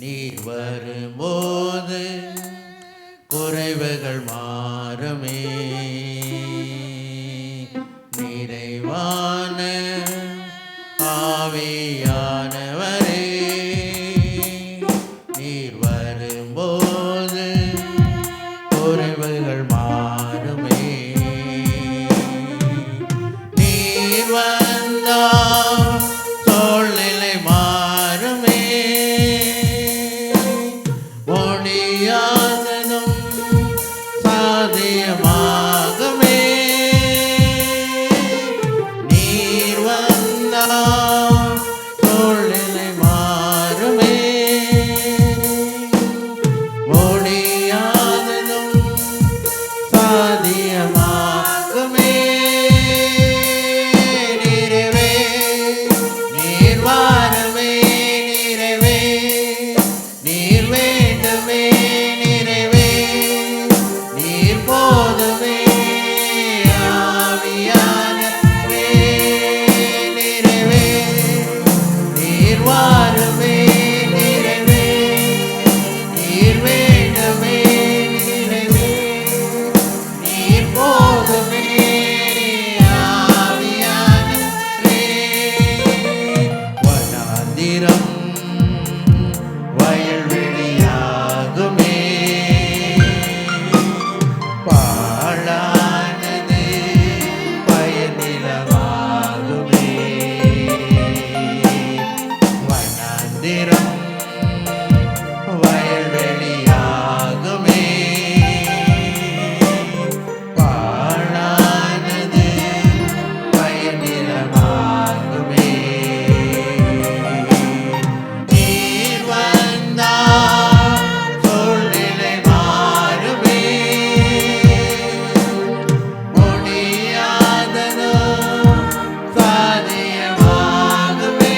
நீர் வரும்போது குறைவுகள் மாறுமே. நிறைவான ஆவியானவரே, நீர் வரும்போது குறைவுகள் மாறுமே. நீர் வந்தால் சூழ்நிலை மாறுமே. முடியாததும் சாத்தியமாகுமே. நீர் வந்தால் சூழ்நிலை மாறுமே. முடியாததும் சாத்தியமாகுமே. நிறைவே நீர் வாருமே. நிறைவே நீர் வேண்டுமே. நிறைவே நீர் போதுமே. ஆவியானவரே, நிறைவே நீர் வாருமே. நிறைவே நீர் வேண்டுமே. நிறைவே நீர் போதுமே. ஆவியானவரே, வனாந்திரம் வயல்வெளியாகுமே. பாழானது பயனிலமாகுமே. வனாந்திரம் வயல்வெளியாகுமே. பாழானது பயனிலமாகுமே. நீர் வந்தால் சூழ்நிலை மாறுமே. முடியாததும் சாத்தியமாகுமே.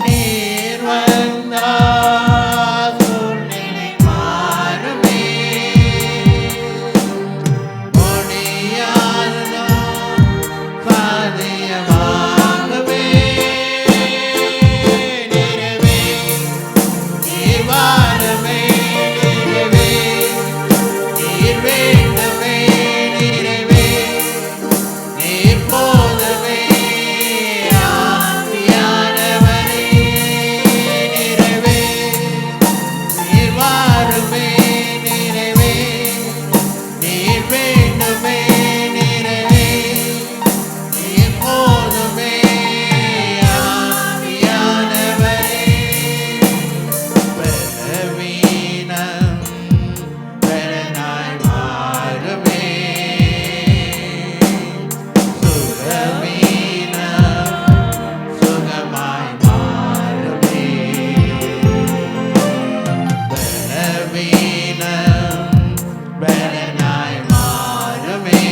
நீர் வந்தால் சூழ்நிலை மாறுமே. முடியாததும் சாத்தியமாகுமே. நிறைவே நீர் வாருமே. நிறைவே நீர் வேண்டுமே. நிறைவே நீர் போதுமே. ஆவியானவரே, நிறைவே நீர் வாருமே. நிறைவே நீர் வேண்டுமே. நிறைவே நீர் போதுமே. ஆவியானவரே, பலவீனம் பலனாய் மாறுமே. சுகவீனம் சுகமாய் மாறுமே. பலவீனம் பலனாய் மாறுமே.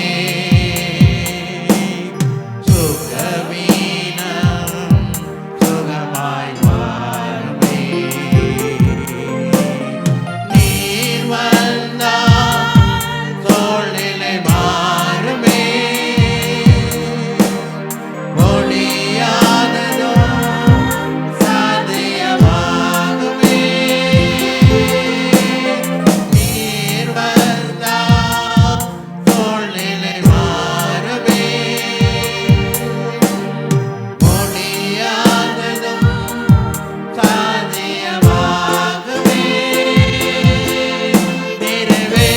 சுகவீனம் சுகமாய் மாறுமே. நீர் வந்தால் சூழ்நிலை மாறுமே. முடியாததும் சாத்தியமாகுமே. நீர் வந்தால் சூழ்நிலை மாறுமே. முடியாததும் சாத்தியமாகுமே. நிறைவே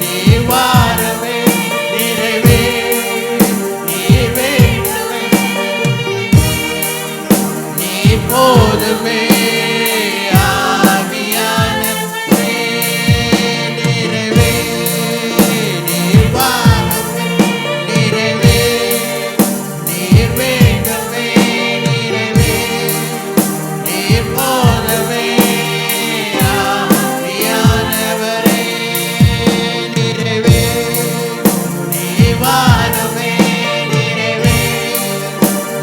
நீர் வாருமே. நிறைவே நீர் வேண்டுமே. நீர் போதுமே. ஆவியானவரே, நிறைவே நீர் வாருமே. நிறைவே நீர் வேண்டுமே. நிறைவே நீர் போதுமே. ஆவியானவரே, நிறைவே நீர் வாருமே. நிறைவே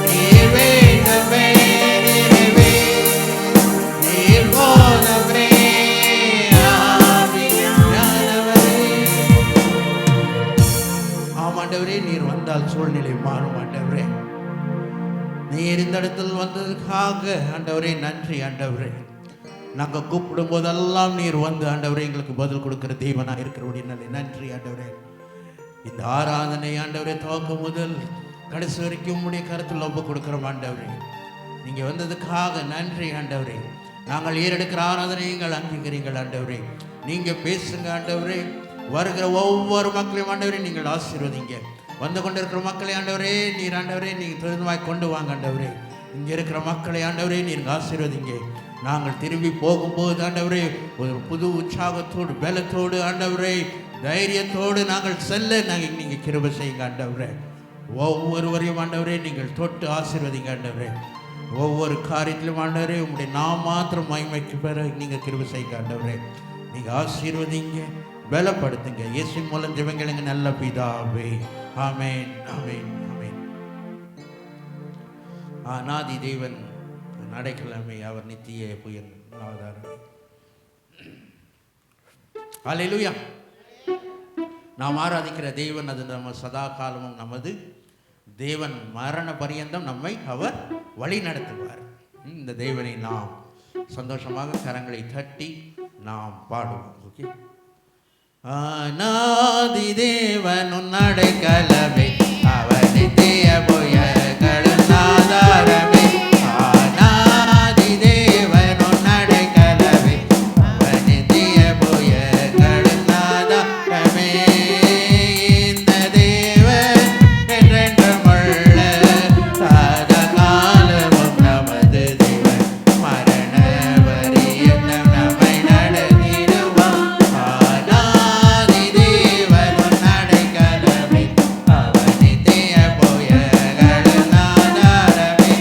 நீர் வேண்டுமே. நிறைவே நீர் போதுமே. ஆவியானவரே. ஆமாண்டவரே, நீர் வந்தால் சூழ்நிலை மாறும். ஆண்டவரே, நீர் நீர் இந்த இடத்தில் வந்ததுக்காக ஆண்டவரே நன்றி ஆண்டவரே. நாங்கள் கூப்பிடும் போதெல்லாம் நீர் வந்து ஆண்டவரே எங்களுக்கு பதில் கொடுக்கிற தெய்வனாக இருக்கிறவருடைய நன்றி ஆண்டவரே. இந்த ஆராதனை ஆண்டவரே துவக்கம் முதல் கடைசி வரைக்கும் உங்களுடைய கருத்தில் ஒப்பு கொடுக்குறோம் ஆண்டவரே. நீங்கள் வந்ததுக்காக நன்றி ஆண்டவரே. நாங்கள் ஏறெடுக்கிற ஆராதனை நீங்கள் அங்கீகரிங்கள் ஆண்டவரே. நீங்கள் பேசுங்க ஆண்டவரே. வருகிற ஒவ்வொரு மக்களையும் ஆண்டவரே நீங்கள் ஆசீர்வதிங்க. வந்து கொண்டு இருக்கிற மக்களை ஆண்டவரே நீர் ஆண்டவரே நீங்கள் திருந்தமாய் கொண்டு வாங்க ஆண்டவரே. இங்கே இருக்கிற மக்களை ஆண்டவரே நீங்கள் ஆசீர்வதிங்க. நாங்கள் திரும்பி போகும்போது ஆண்டவரே ஒரு புது உற்சாகத்தோடு பலத்தோடு ஆண்டவரே தைரியத்தோடு நாங்கள் செல்ல நீங்கள் கிருபை செய்யுங்க ஆண்டவரே. ஒவ்வொருவரையும் ஆண்டவரே நீங்கள் தொட்டு ஆசீர்வதிங்க ஆண்டவரே. ஒவ்வொரு காரியத்திலும் ஆண்டவரே உங்களுடைய நாம் மாத்திரம் மகிமைக்கு பெற நீங்கள் கிருபை செய்யுங்க ஆண்டவரே. நீங்கள் ஆசீர்வதிங்க, பலப்படுத்துங்க. இயேசுவின் மூலம் ஜெபங்களுங்க நல்ல பிதாவே. ஆமென், ஆமென், ஆமென். ஆனாதி தேவன் நடைக்கிழமை அவர் நித்திய புயல் ஆதாரம். அல்லேலூயா. நாம் ஆராதிக்கிற தேவன் அது நம்ம சதா காலமும் நமது தேவன். மரண பரியந்தம் நம்மை அவர் வழி நடத்துவார். இந்த தேவனை நாம் சந்தோஷமாக கரங்களை தட்டி நாம் பாடுவோம். ஓகே. ஆனாதி தேவன் நடைக்கலமே அவர் நித்திய புயல்களின் ஆதாரமே. ஆனாதி தேவன் நடைக்கலமே அவர் நித்திய புயல்களின் ஆதாரமே. இந்த தேவன் என்றென்றும் உள்ள சதா காலமும் நமது தேவன். மரண பரியந்தம் நம்மை நடத்திடுவார். ஆனாதி தேவன் நடைக்கலமே அவர் நித்திய புயல்களின் ஆதாரமே.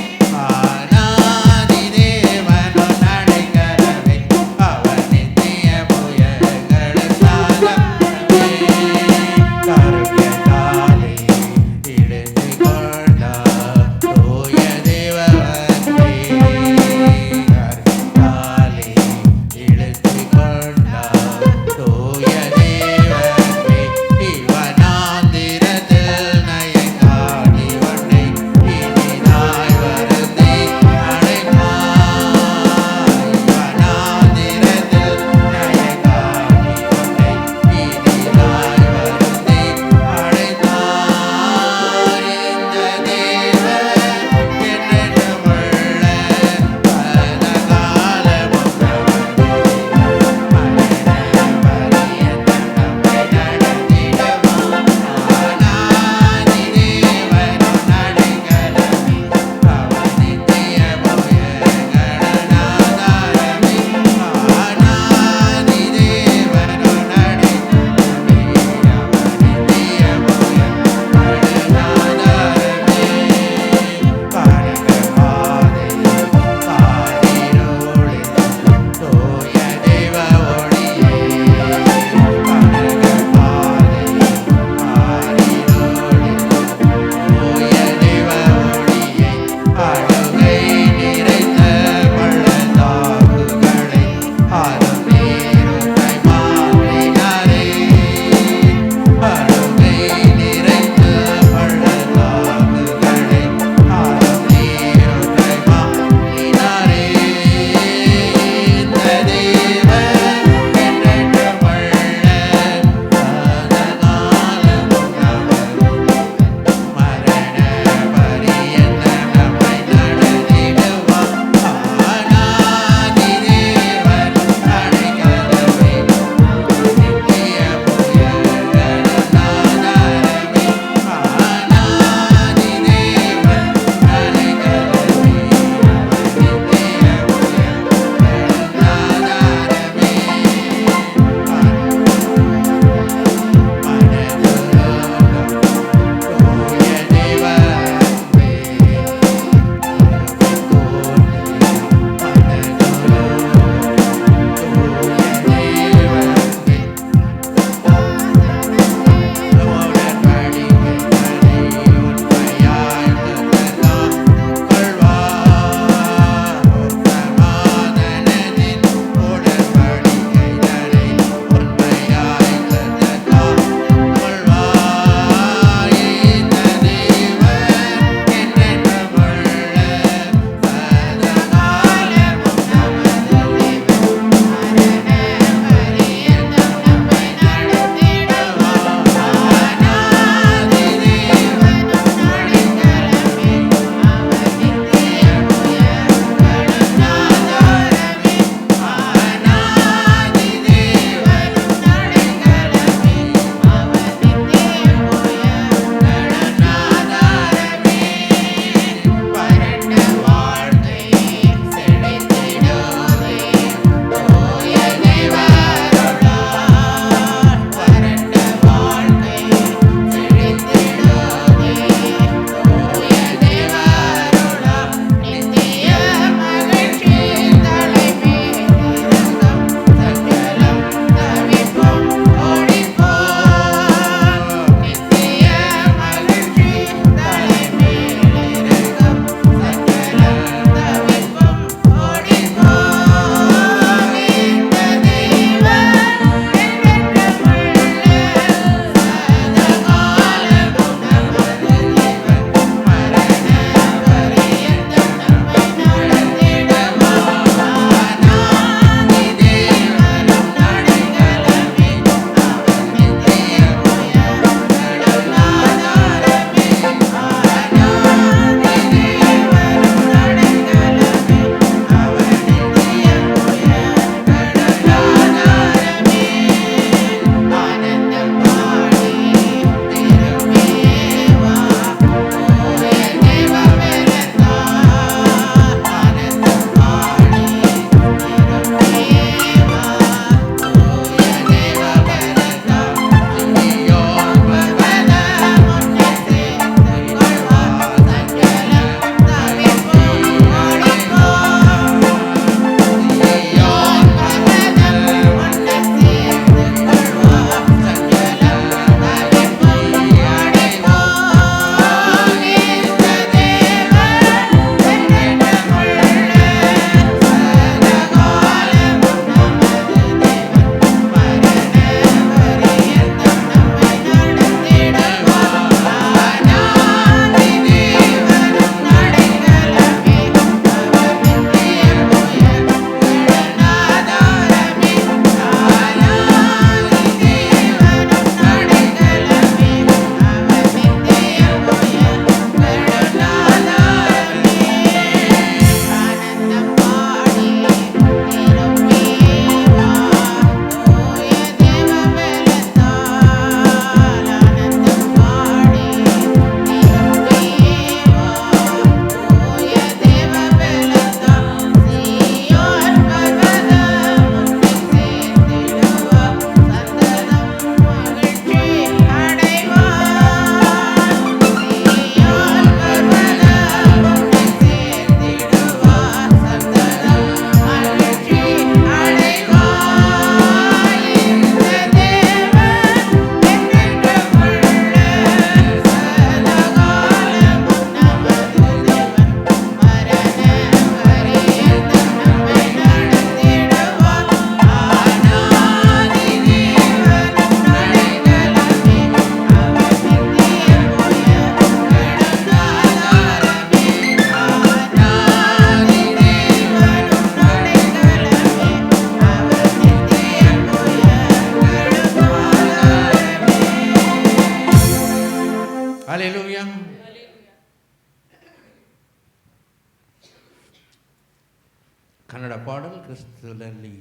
ಕನ್ನಡ ಪಾಡಲ್ ಕ್ರಿಸ್ತನಲ್ಲಿ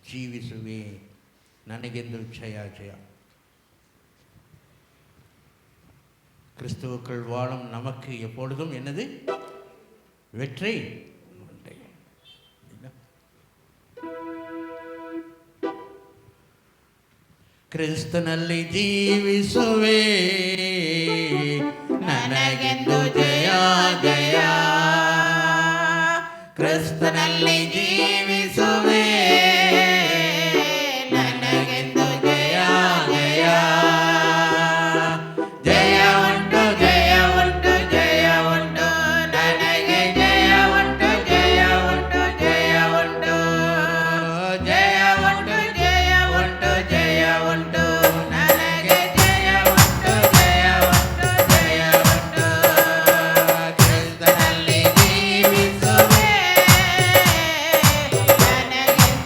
ಜೀವಿಸುವೆ ನನಗೆಂದು ஜெய ஜெய. கிறிஸ்துவுக்குள் வாழும் நமக்கு எப்பொழுதும் என்னது வெற்றி. ಕ್ರಿಸ್ತನಲ್ಲಿ ಜೀವಿಸುವೆ ನನಗೆಂದು ಜಯ ಜಯ. ಕ್ರಿಸ್ತನಲ್ಲಿ ಜೀವಿಸುವೆ ನನಗೆಂದು ಜಯ ಜಯ. ಜಯ ಉಂಟು ಜಯ ಉಂಟು ಜಯ ಉಂಟು ನನಗೆ ಜಯ ಉಂಟು ಜಯ ಉಂಟು ಜಯ ಉಂಟು ಜಯ ಉಂಟು ಜಯ ಉಂಟು ಜಯ ಉಂಟು ನನಗೆ ಜಯ ಉಂಟು ಜಯ ಉಂಟು ಜಯ ಉಂಟು. ಕ್ರಿಸ್ತನಲ್ಲಿ ಜೀವಿಸುವೆ ನನಗೆಂದು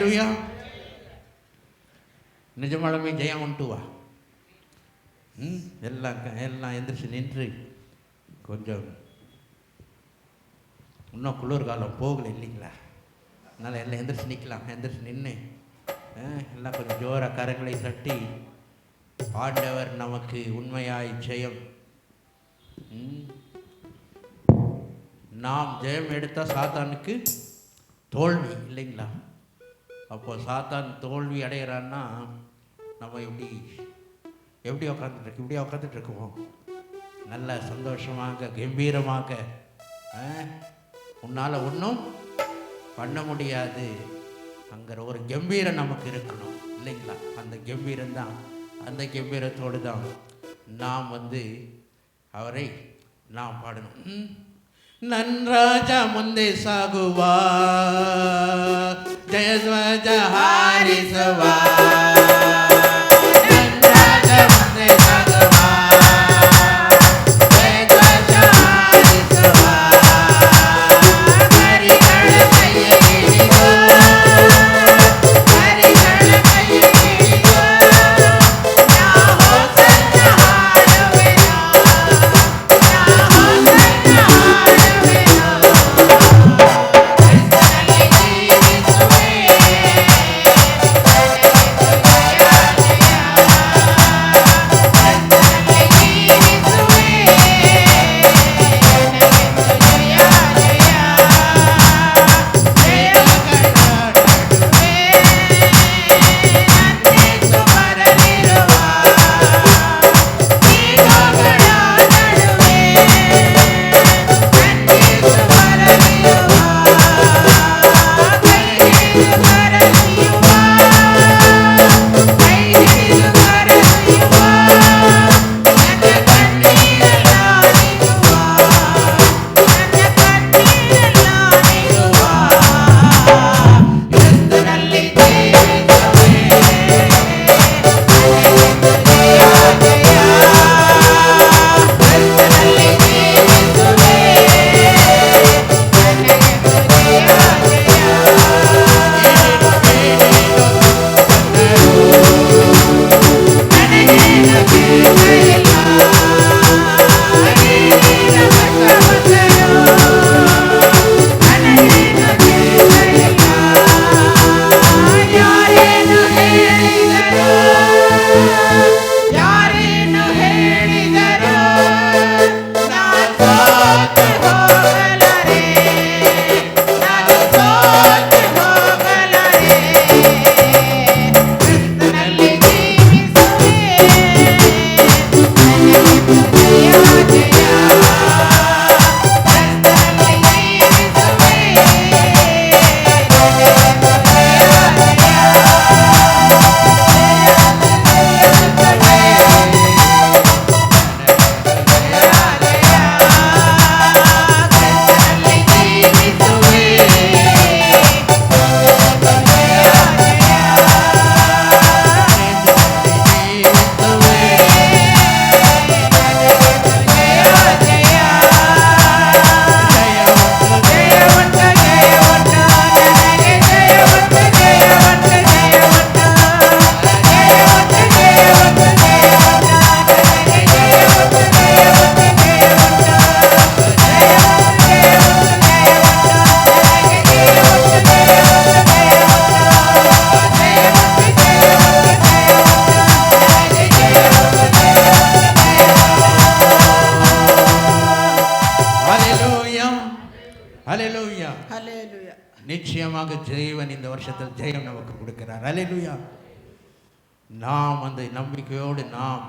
ஹல்லேலூயா. நிஜமாலுமே ஜெயம் உண்டு வா. எல்லாம் எந்திரிச்சு நின்று கொஞ்சம் இன்னும் குளிர்காலம் போகலை இல்லைங்களா, அதனால் எல்லாம் எந்திரிச்சு நிற்கலாம். எந்திரிச்சு நின்று எல்லாம் கொஞ்சம் ஜோராக கரங்களை தட்டி ஆண்டவர் நமக்கு உண்மையாய் ஜெயம். நாம் ஜெயம் எடுத்தால் சாத்தானுக்கு தோல்வி இல்லைங்களா. அப்போ சாத்தான் தோல்வி அடைகிறான்னா நம்ம எப்படி உட்காந்துட்டு இருக்குவோம். நல்ல சந்தோஷமாக கம்பீரமாக உன்னால் ஒன்றும் பண்ண முடியாது அங்கிற ஒரு கம்பீரம் நமக்கு இருக்கணும் இல்லைங்களா. அந்த கம்பீரம்தான், அந்த கம்பீரத்தோடு தான் நாம் அவரை நாம் பாடணும். நன்ராஜா ಮುಂದೆ ಸಾಗುವಾ, ಜಯಧ್ವಜ ಹಾರಿಸುವಾ. ನನ್ರಾಜ ಮುಂದೆ ಸಾಗುವಾ, ಜಯಧ್ವಜ ಹಾರಿಸುವಾ. ಹರಿಗಳ ಕೈಯ ಹಿಡಿಯುವ, ಹರಿಗಳ ಕೈಯ ಹಿಡಿಯುವ. ನಾ ಹೋಸನ್ನ ಹಾಡುವೆನು, ನಾ ಹೋಸನ್ನ ಹಾಡುವೆನು. ಕ್ರಿಸ್ತನಲ್ಲಿ ಜೀವಿಸುವೆ, நிச்சயமாக ஜெயவன் இந்த வருஷத்தில் ஜெயம் நமக்கு கொடுக்கிறார். ஹல்லேலூயா. நாம் அந்த நம்பிக்கையோடு நாம்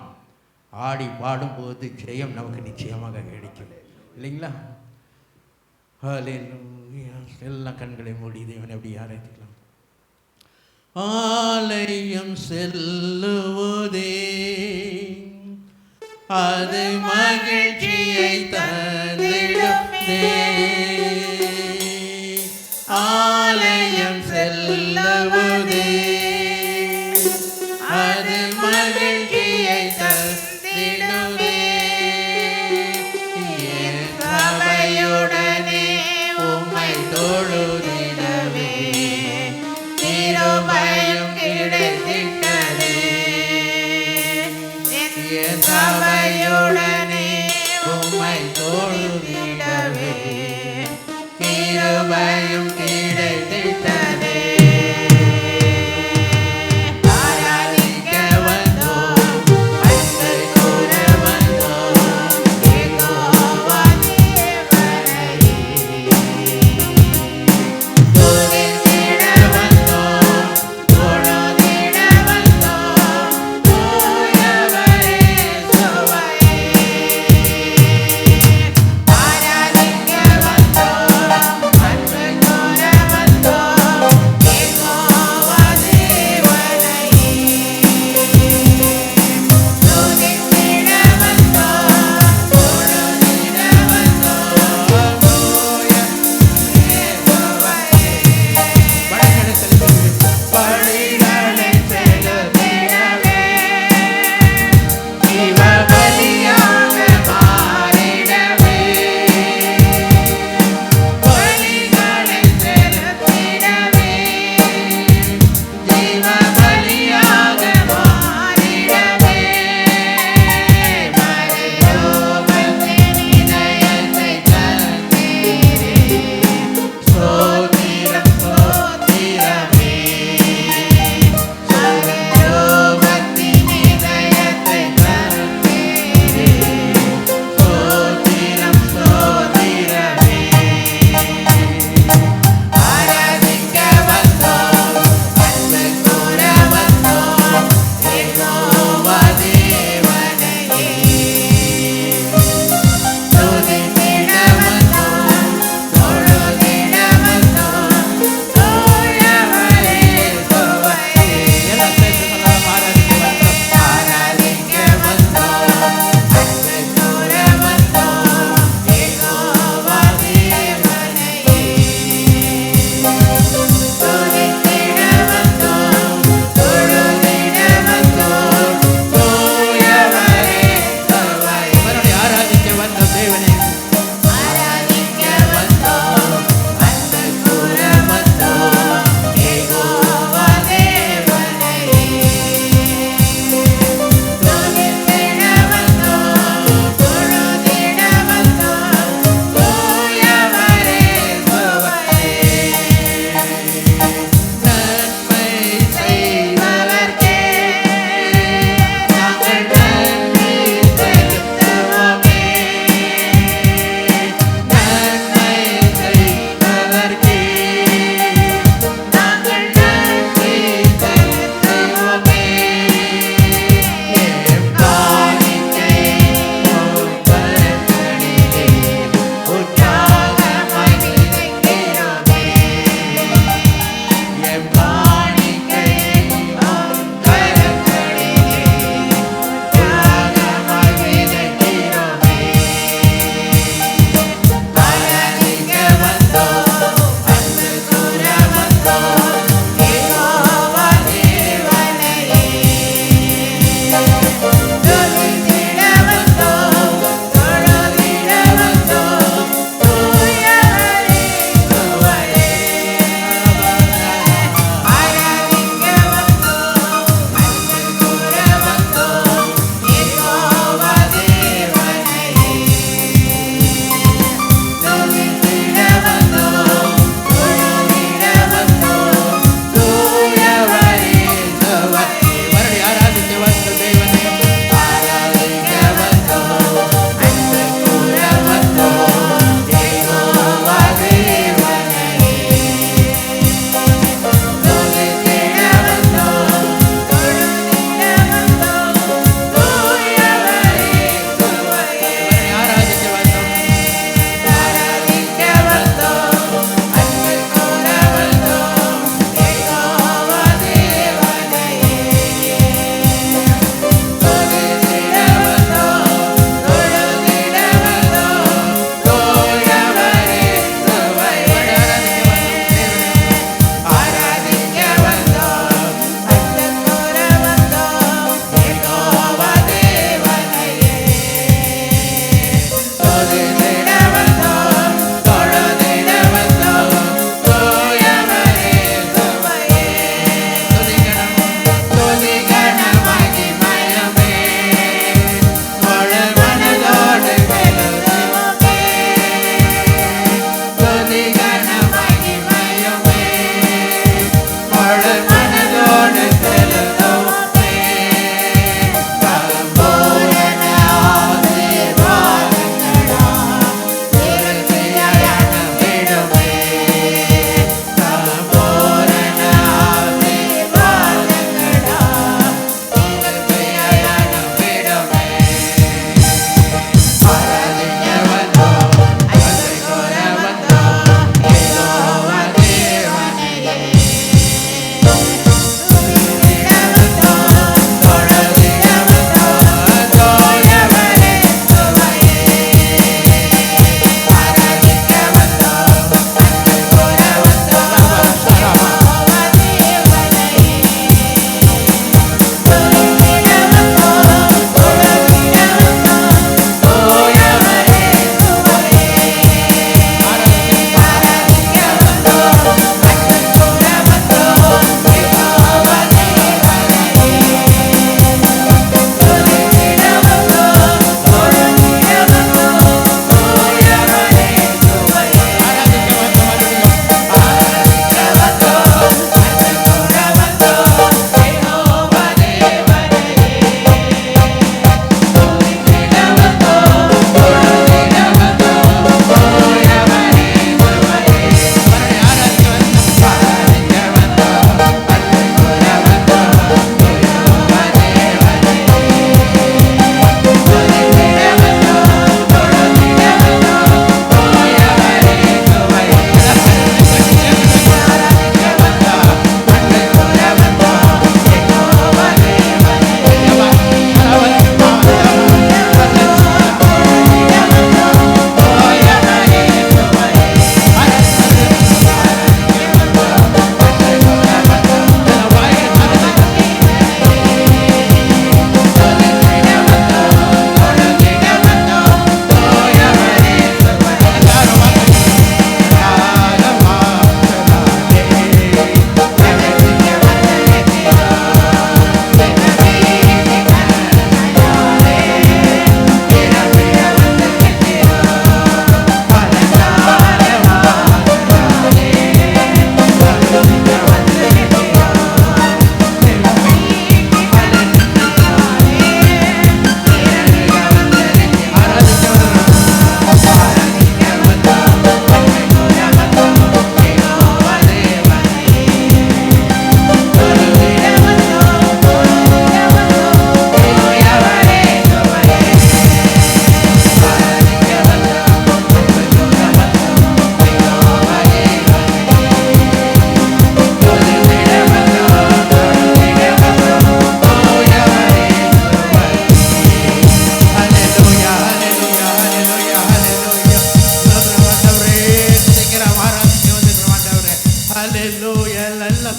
ஆடி பாடும்போது ஜெயம் நமக்கு நிச்சயமாக கிடைக்கும் இல்லைங்களா. ஹல்லேலூயா. எல்லாம் கண்களை மூடி தேவனை எப்படி ஆராதிக்கலாம். ஆலயம் செல்லுவதே அது மகிழ்ச்சியை தந்திடுமே. ஆலயம் செல்லுவதே அது மகிழ்ச்சியை தந்திடுமே. என் சபையுடனே உம்மை தொழுதிடவே நீரோ தொழுதிடவே கிருபையும் கிடைத்திட்டதே. ஆராதிக்க வந்தோம், அன்பு கூற வந்தோம், யெகோவா தேவனையே. துதித்திட வந்தோம், தொழுதிட வந்தோம், தூயவரே சுவையே. ஆராதிக்க வந்தோம், அன்பு கூற வந்தோம்,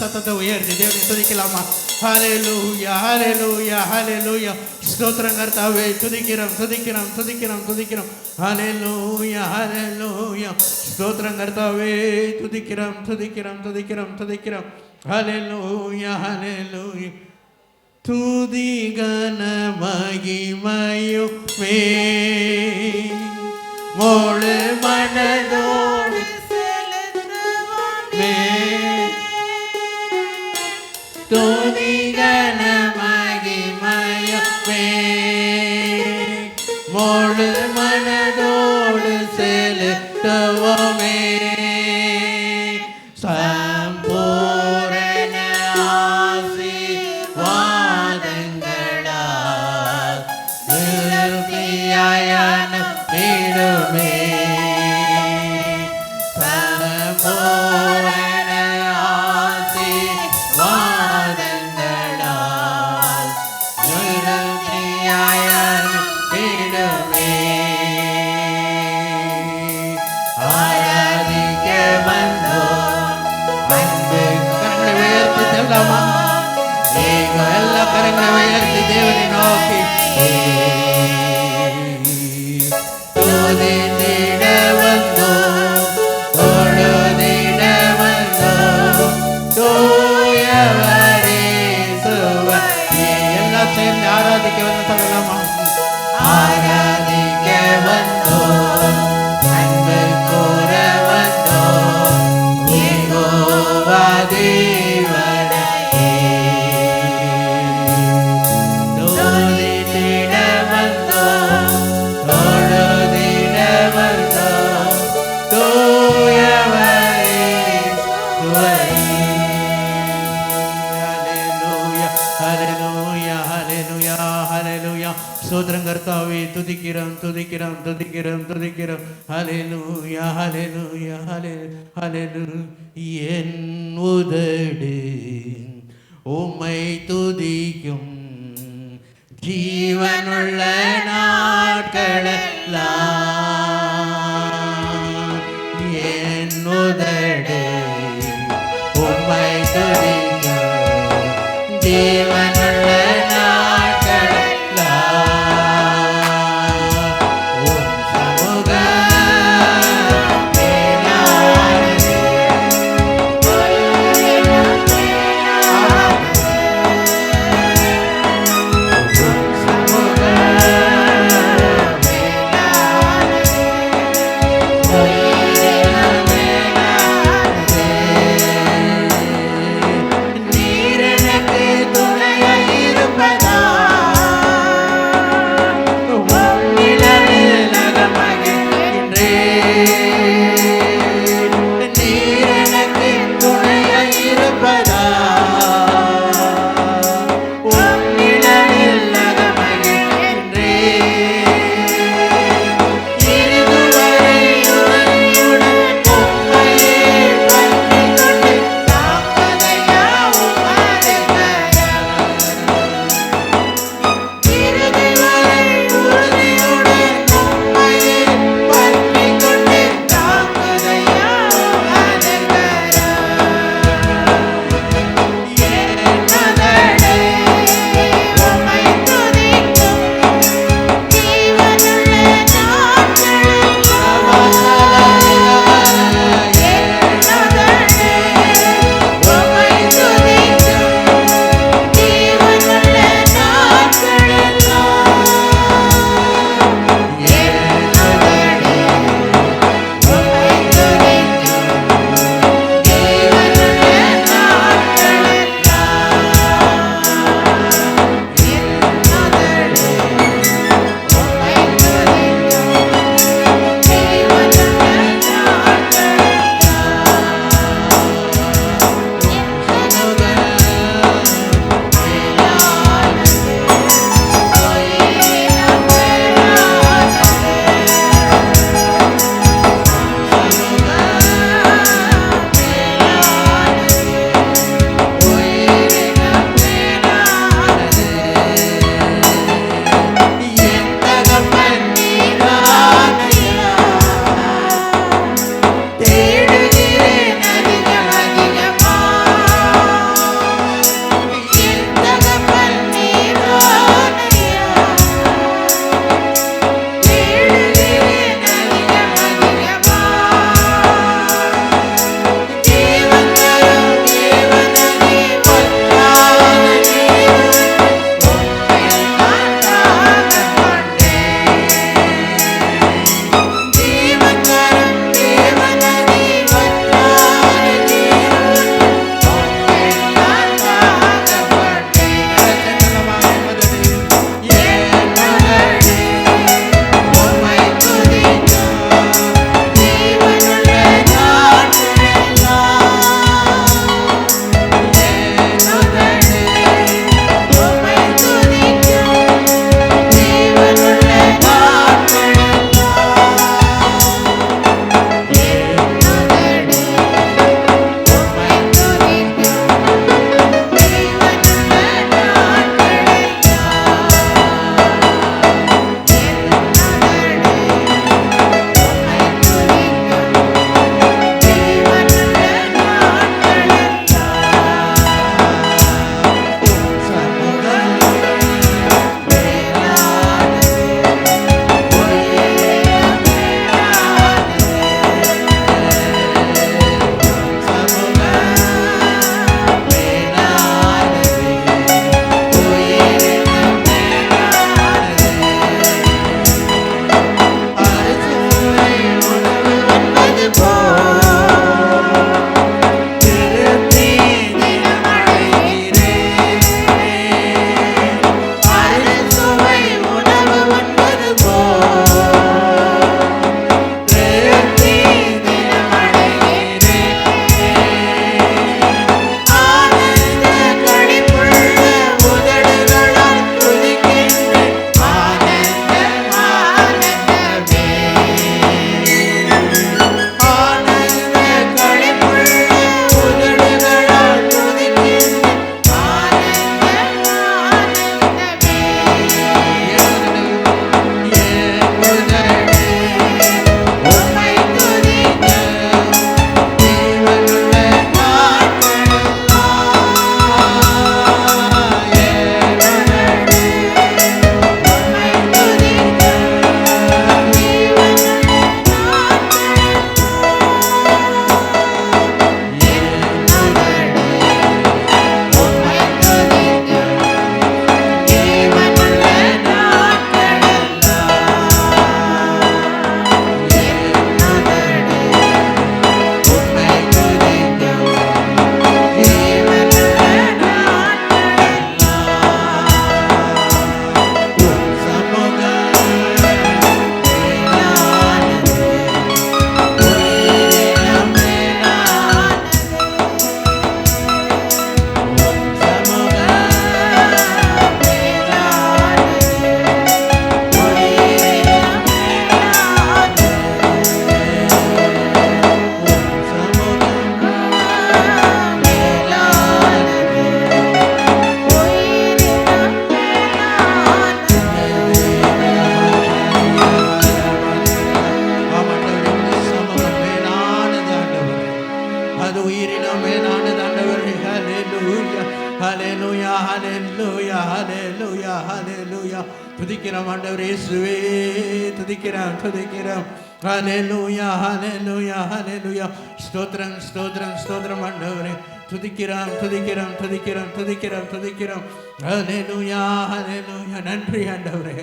சத்தத்தை உயர்த்தி தேவனை துதிக்கலாமா? ஹல்லேலூயா ஹல்லேலூயா ஹல்லேலூயா. ஸ்தோத்திரம் கர்த்தாவே, துதிக்கிறோம் துதிக்கிறோம் துதிக்கிறோம் துதிக்கிறோம். ஹல்லேலூயா ஹல்லேலூயா. ஸ்தோத்திரம் கர்த்தாவே, துதிக்கிறோம் துதிக்கிறோம் துதிக்கிறோம் துதிக்கிறோம். ஹல்லேலூயா ஹல்லேலூயா. துதி கன மகிமையுமே முழு மனதோடு செலுத்துவோமே. துதி கன மகிமையுமே முழு மனதோடு செலுத்துவோமே. சம்பூரண ஆசீர்வாதங்களால் திருப்தியாய் அனுப்பிடுமே. சம்பூரண ஆசீர்வாதங்களால் திருப்தியாய் அனுப்பிடுமே. ஆராதிக்க வந்தோம் அன்பு கரங்களை உயர்த்தி செல்லலாமா? எல்லா கரங்களை உயர்த்தி தேவனை நோக்கி தொழுதிட வந்தோம் தொழுதிட வந்தோம் தூயவரே சுவையே. எல்லாம் சேர்ந்து ஆராதிக்க வந்து சொல்லலாமா? ஆராதிக்க வந்தோம் அன்பு கூற வந்தோம் யெகோவா தேவனே. தொழுதிட வந்தோம் தொழுதிட வந்தோம் தூயவரே சுவையே. ஹல்லேலூயா ஹல்லேலூயா ஹல்லேலூயா ஹல்லேலூயா. ஸ்தோத்திரம் கர்த்தாவே, துதிக்கிறோம் துதிக்கிறோம் துதிக்கிறோம் துதிக்கிறோம். ஹல்லேலூயா ஹல்லேலூயா ஹல்லேலூயா. என் உதடு உம்மை துதிக்கும் ஜீவனுள்ள நாட்களெல்லாம். என் உதடு உம்மை துதிக்கும் ஜீவனுள்ள நாட்களெல்லாம். உம் சமூகம் மேலானது. உம் சமூகம் மேலானது. துதிக்கிறோம் ஆண்டவரே இயேசுவே, துதிக்கிறோம் துதிக்கிறோம். ஹல்லேலூயா ஹல்லேலூயா ஹல்லேலூயா. ஸ்தோத்திரம் ஸ்தோத்திரம் ஸ்தோத்திரம் ஆண்டவரே. துதிக்கிறோம் துதிக்கிறோம் துதிக்கிறோம் துதிக்கிறோம் துதிக்கிறோம். ஹல்லேலூயா ஹல்லேலூயா. நன்றி ஆண்டவரே,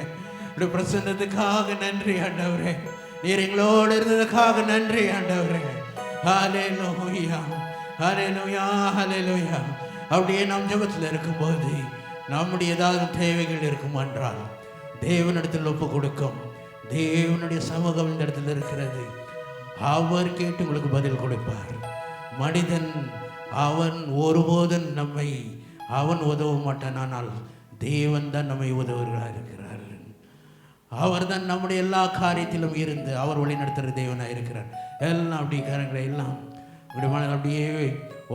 உடைய பிரசன்னத்துக்காக நன்றி ஆண்டவரே. நீர் எங்களோடு இருந்ததுக்காக நன்றி ஆண்டவரே. ஹல்லேலூயா ஹல்லேலூயா ஹல்லேலூயா. அப்படியே நாம் ஜெபத்தில் இருக்கும்போது நம்முடைய ஏதாவது தேவைகள் இருக்கும் என்றால் தேவனிடத்தில் ஒப்பு கொடுக்கும். தேவனுடைய சமூகம் இந்த இடத்தில் இருக்கிறது. அவர் கேட்டு உங்களுக்கு பதில் கொடுப்பார். மனிதன் அவன் ஒருபோதும் நம்மை அவன் உதவ மாட்டான், ஆனால் தேவன் தான் நம்மை உதவுகிறார் இருக்கிறார். அவர் தான் நம்முடைய எல்லா காரியத்திலும் இருந்து அவர் வழி நடத்துகிற தேவனாக இருக்கிறார். எல்லாம் அப்படி காரங்களை எல்லாம் உங்களுடைய மனதில் அப்படியே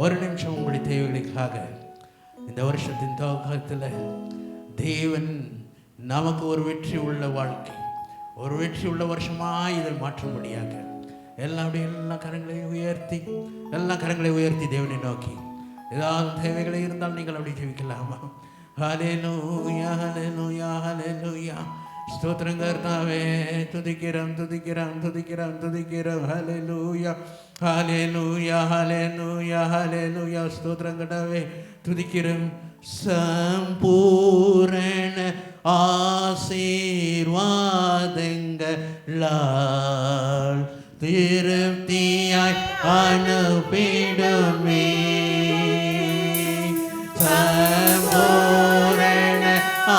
ஒரு நிமிஷம் உங்களுடைய தேவைகளுக்காக இந்த வருஷத்தின் துவக்கத்தில் தேவன் நமக்கு ஒரு வெற்றி உள்ள வாழ்க்கை, ஒரு வெற்றி உள்ள வருஷமாக இதை மாற்றும்படியாக எல்லாம் அப்படி எல்லா கரங்களையும் உயர்த்தி தேவனை நோக்கி ஏதாவது தேவைகளை இருந்தால் நீங்கள் அப்படி ஜெபிக்கலாமா? ஹல்லேலூயா ஹல்லேலூயா ஹல்லேலூயா. ஸ்தோத்திரம் கர்த்தாவே, துதிக்கிறோம் துதிக்கிறோம் துதிக்கிறோம் துதிக்கிறோம். ஹல்லேலூயா ஹல்லேலூயா ஹல்லேலூயா ஹல்லேலூயா. ஸ்தோத்திரம் கர்த்தாவே, துதிக்கிறோம். சம்பூரண ஆசீர்வாதங்களால் திருப்தியாய் அனுப்பிடுமே. சம்பூரண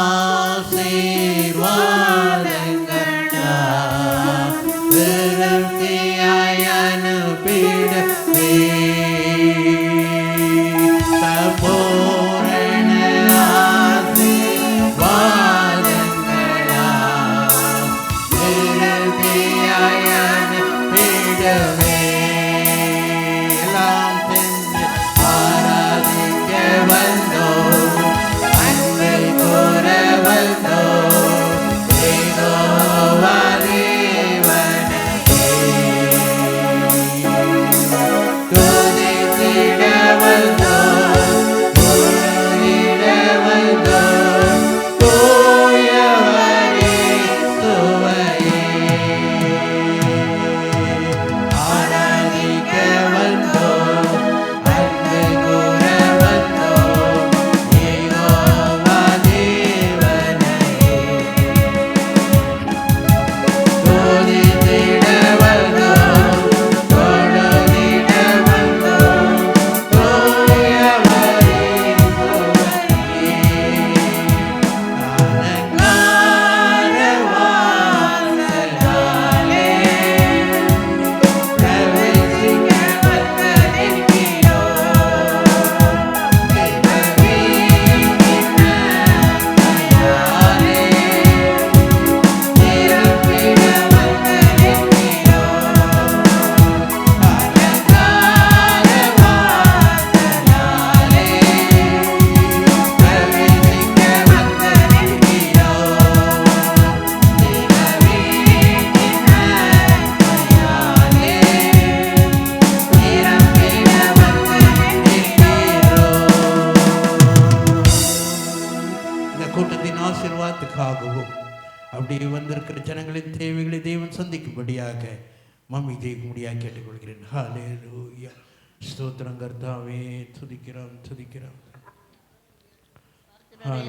ஆசீர்வாதங்களால் திருப்தியாய் அனுப்பிடுமே. சம்பூரண ஆசீர்வாதங்களால் திருப்தியாய் அனுப்பிடுமே. எல்லாம் சென்று ஆராதிக்க வந்தோம், அன்பை கூற வந்தோம், யெகோவா தேவனே. துதித்திட வந்தோம், தொழுதிட வந்தோம், தூயவரே சுவையே. ஆராதிக்க வந்தோம், அன்பை கூற வந்தோம், யெகோவா தேவனே. துதித்திட வந்தோம், தொழுதிட வந்தோம், தூயவரே சுவையே. அலங்கார வாசலாலே பிரவேசிக்க வந்திருக்கிறோம். தேவரீரின் நன்மையாலே நிரம்பிட வந்திருக்கிறோம். அலங்கார வாசலாலே பிரவேசிக்க வந்திருக்கிறோம். தேவரீரின் நன்மையாலே நிரம்பிட வந்திருக்கிறோம். இந்த கூட்டத்தின் ஆசீர்வாதத்துக்காகவும் அப்படியே வந்திருக்கிற ஜனங்களின் தேவைகளை தேவன் சந்திக்கும்படியாக மம்மி ஜெயிக்கும்படியாக கேட்டுக்கொள்கிறேன். ஹல்லேலூயா. ஸ்தோத்திரம் கர்த்தாவே, துதிக்கிறோம் துதிக்கிறோம்.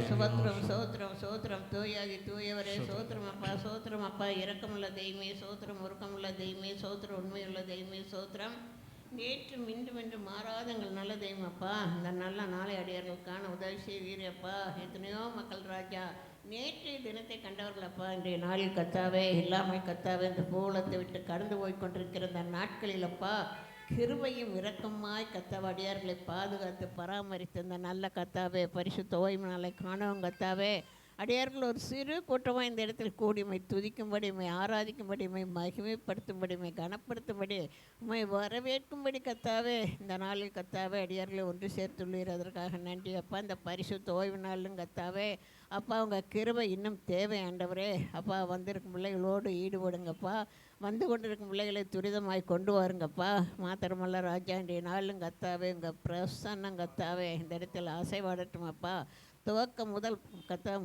சோத்திரம் சோத்திரம் சோத்திரம். தூயாகி தூயவரே சோத்திரம் அப்பா, சோத்திரம் அப்பா. இரக்கமுள்ள தெய்வமே சோத்திரம், உருக்கமுள்ள தெய்வமே சோத்திரம், உண்மையுள்ள தெய்வமே சோத்திரம். நேற்று மின்று மின்று மாறாதங்கள் நல்ல தெய்வம் அப்பா. இந்த நல்ல நாளை அடியார்களுக்கான உதவி செய்வீரப்பா. எத்தனையோ மக்கள் ராஜா நேற்றைய தினத்தை கண்டவர்கள் அப்பா. இன்றைய நாளில் கத்தாவே எல்லாமே கத்தாவே இந்த பூலத்தை விட்டு கடந்து போய் கொண்டிருக்கிற இந்த நாட்களில் அப்பா கிருபையும் இரக்கமாய் கத்தாவே அடியார்களை பாதுகாத்து பராமரித்த இந்த நல்ல கத்தாவே பரிசுத்த ஓய்வு நாளை காணவும் கத்தாவே அடியார்கள் ஒரு சிறு கூட்டமாக இந்த இடத்தில் கூடி உம்மை துதிக்கும்படி, உம்மை ஆராதிக்கும்படி, உம்மை மகிமைப்படுத்தும்படி, உம்மை கனப்படுத்தும்படி, உம்மை வரவேற்கும்படி கத்தாவே இந்த நாளில் கத்தாவே அடியார்களை ஒன்று சேர்த்துள்ளீர். அதற்காக நன்றி அப்பா. இந்த பரிசுத்த ஓய்வு நாளும் கத்தாவே அப்பா உங்கள் கிருபை இன்னும் தேவை ஆண்டவரே. அப்பா வந்திருக்கும் பிள்ளைகளோடு ஈடுபடுங்கப்பா. வந்து கொண்டிருக்கும் பிள்ளைகளை துரிதமாய் கொண்டு வாருங்கப்பா. மாத்திரமல்ல ராஜா இன்றைய நாளும் கத்தாவே உங்கள் பிரசன்னம் கத்தாவே இந்த இடத்துல அசைவாடட்டும் அப்பா. துவக்கம் முதல்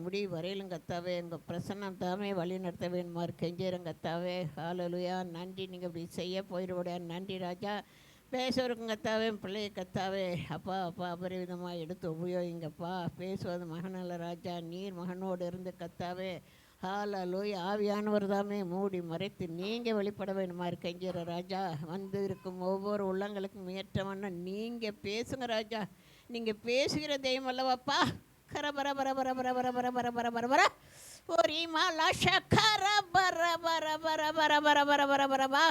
முடிவு வரையிலும் கத்தாவே எங்கள் பிரசன்னம் தாமே வழி நடத்த வேணுமாறு கெஞ்சிரும் கத்தாவே. ஹalleluya. நன்றி. நீங்கள் இப்படி செய்ய போயிடுவோடைய நன்றி ராஜா. பேசுவதற்கும் கத்தாவே பிள்ளைய கத்தாவே அப்பா அப்பா அபரிவிதமாக எடுத்து உபயோகிங்கப்பா. பேசுவது மகனல்ல ராஜா, நீர் மகனோடு இருந்து கத்தாவே ஹalleluya. ஆவியானவர் தாமே மூடி மறைத்து நீங்கள் வெளிப்பட வேணுமாறு கெஞ்சிற ராஜா. வந்து இருக்கும் ஒவ்வொரு உள்ளங்களுக்கும் ஏற்ற வண்ணம் நீங்கள் பேசுங்க ராஜா. நீங்கள் பேசுகிற தெய்வம் அல்லவாப்பா. கர பர பர பர பர பர பர பர பர பர பர ஒரு மாலாஷா கர பர பர பர பர பர பர பர பரபா.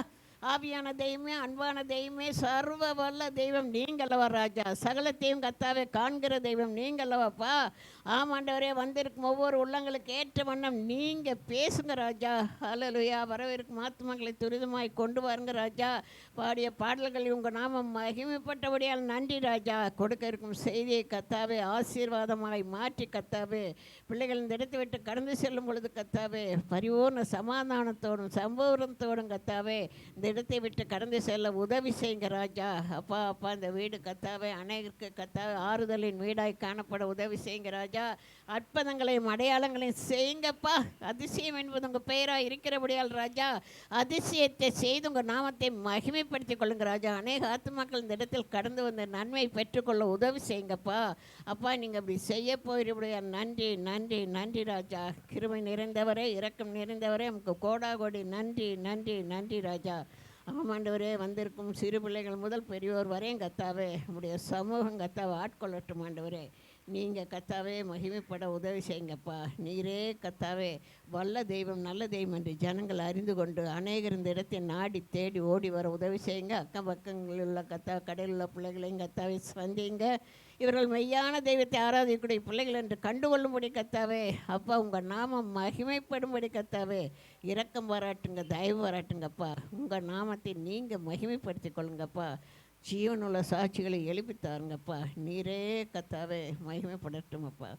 ஆவியான தெய்வமே, அன்பான தெய்வமே, சர்வ வல்ல தெய்வம் நீங்களவா ராஜா. சகலத்தையும் கத்தாவே காண்கிற தெய்வம் நீங்களவாப்பா. ஆமாண்டவரே, வந்திருக்கும் ஒவ்வொரு உள்ளங்களுக்கு ஏற்ற வண்ணம் நீங்கள் பேசுங்க ராஜா. ஹalleluya. வரவிருக்கும் ஆத்துமக்களை துரிதமாய் கொண்டு வாருங்க ராஜா. பாடிய பாடல்கள் உங்கள் நாமம் மகிமைப்பட்டபடியால் நன்றி ராஜா. கொடுக்க இருக்கும் செய்தியை கத்தாவே ஆசீர்வாதமாய் மாற்றி கத்தாவே பிள்ளைகள் இந்த இடத்தை விட்டு கடந்து செல்லும் பொழுது கத்தாவே பரிபூர்ண சமாதானத்தோடும் சம்பூர்ணத்தோடும் கத்தாவே இந்த இடத்தை விட்டு கடந்து செல்ல உதவி செய்யுங்க ராஜா. அப்பா அப்பா இந்த வீடு கத்தாவே அநேகருக்கு கத்தாவே ஆறுதலின் வீடாய் காணப்பட உதவி செய்யுங்க ராஜா. அற்புதங்களையும் அடையாளங்களையும் செய்யுங்கப்பா. அதிசயம் என்பது உங்கள் பெயராக இருக்கிறபடியால் ராஜா அதிசயத்தை செய்து உங்கள் நாமத்தை மகிமைப்படுத்திக் கொள்ளுங்க ராஜா. அநேக ஆத்துமாக்கள் இந்த இடத்தில் கடந்து வந்த நன்மை பெற்றுக்கொள்ள உதவி செய்யுங்கப்பா. அப்பா நீங்கள் அப்படி செய்ய போயிருடைய நன்றி நன்றி நன்றி ராஜா. கிருபை நிறைந்தவரே, இரக்கம் நிறைந்தவரே, நமக்கு கோடாகோடி நன்றி நன்றி நன்றி ராஜா. ஆமாண்டவரே, வந்திருக்கும் சிறு பிள்ளைகள் முதல் பெரியோர் வரையும் கத்தாவே நம்முடைய சமூகம் கத்தாவை ஆட்கொள்ளட்டும் ஆண்டவரே. நீங்கள் கத்தாவே மகிமைப்பட உதவி செய்யுங்கப்பா. நீரே கத்தாவே வல்ல தெய்வம் நல்ல தெய்வம் என்று ஜனங்கள் அறிந்து கொண்டு அநேகர் இந்த இடத்தை நாடி தேடி ஓடி வர உதவி செய்யுங்க. அக்கம் பக்கங்களில் உள்ள கடையில் உள்ள பிள்ளைகளையும் கத்தாவே சந்திங்க. இவர்கள் மெய்யான தெய்வத்தை ஆராதிக்கக்கூடிய பிள்ளைகள் என்று கண்டுகொள்ளும்படி கத்தாவே அப்பா உங்கள் நாமம் மகிமைப்படும்படி கத்தாவே இரக்கம் பாராட்டுங்க, தயவு பாராட்டுங்கப்பா. உங்கள் நாமத்தை நீங்கள் மகிமைப்படுத்தி கொள்ளுங்கப்பா. ஜீவனுள்ள சாட்சிகளை எழுப்பித்தாருங்கப்பா. நீரே கத்தாவே மகிமைப்படட்டும் அப்பா.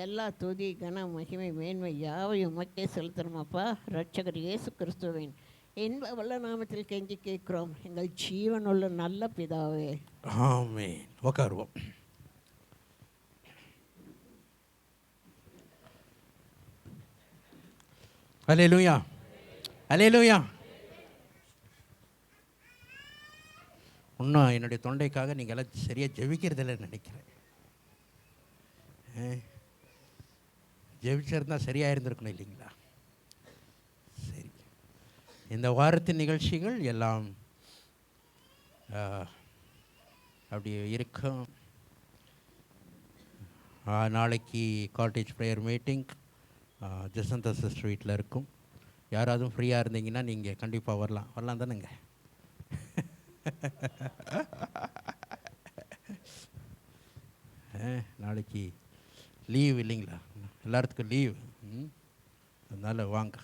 எல்லா துதி கன மகிமை மேன்மை யாவையும் மக்கே செலுத்தணுமாப்பா. ரட்சகர் இயேசு கிறிஸ்துவின் என்ப வல்ல நாமத்தில் கெஞ்சி கேட்கிறோம் எங்கள் ஜீவனுள்ள நல்ல பிதாவே. ஆமென். உட்காருவோம். அல்லேலூயா, அல்லேலூயா. இன்னும் என்னுடைய தொண்டைக்காக நீங்கள் எல்லாம் சரியாக ஜெபிக்கிறதில்லைன்னு நினைக்கிறேன். ஜெபிச்சிருந்தா சரியாக இருந்திருக்கணும் இல்லைங்களா? சரி, இந்த வாரத்தின் நிகழ்ச்சிகள் எல்லாம் அப்படி இருக்கும். நாளைக்கு காட்டேஜ் ப்ரேயர் மீட்டிங் ஜெசந்தா சிஸ்டர் வீட்டில் இருக்கும். யாராவது ஃப்ரீயாக இருந்தீங்கன்னா நீங்கள் கண்டிப்பாக வரலாம் தானேங்க? நாளைக்கு லீவ் இல்லைங்களா? எல்லாத்துக்கும் லீவ். அதனால் வாங்க.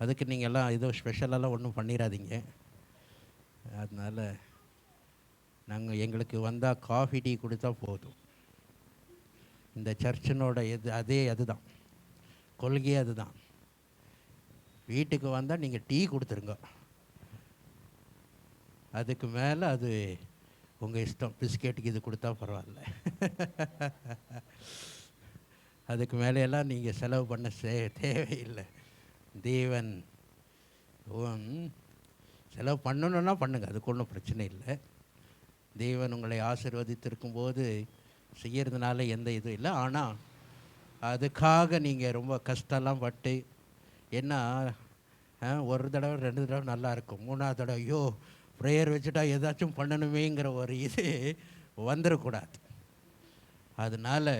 அதுக்கு நீங்கள் எல்லாம் ஏதோ ஸ்பெஷலெல்லாம் ஒன்றும் பண்ணிடாதீங்க. அதனால் நாங்கள் எங்களுக்கு வந்தால் காஃபி டீ கொடுத்தா போதும். இந்த சர்ச்சினோட அதுதான் கொள்கையே அதுதான். வீட்டுக்கு வந்தால் நீங்கள் டீ கொடுத்துருங்க. அதுக்கு மேலே அது உங்கள் இஷ்டம். பிஸ்கெட்டுக்கு இது கொடுத்தா பரவாயில்ல. அதுக்கு மேலையெல்லாம் நீங்கள் செலவு பண்ண தேவையில்லை. தேவன் செலவு பண்ணணுன்னா பண்ணுங்கள், அதுக்கு ஒன்றும் பிரச்சனை இல்லை. தேவன் உங்களை ஆசீர்வதித்திருக்கும்போது செய்கிறதுனால எந்த இதுவும் இல்லை. ஆனால் அதுக்காக நீங்கள் ரொம்ப கஷ்டம்லாம் பட்டு என்ன ஒரு தடவை 2 தடவை நல்லா இருக்கும், 3ஆவது தடவை ஐயோ ப்ரேயர் வச்சுட்டா ஏதாச்சும் பண்ணணுமேங்கிற ஒரு இது வந்துடக்கூடாது. அதனால்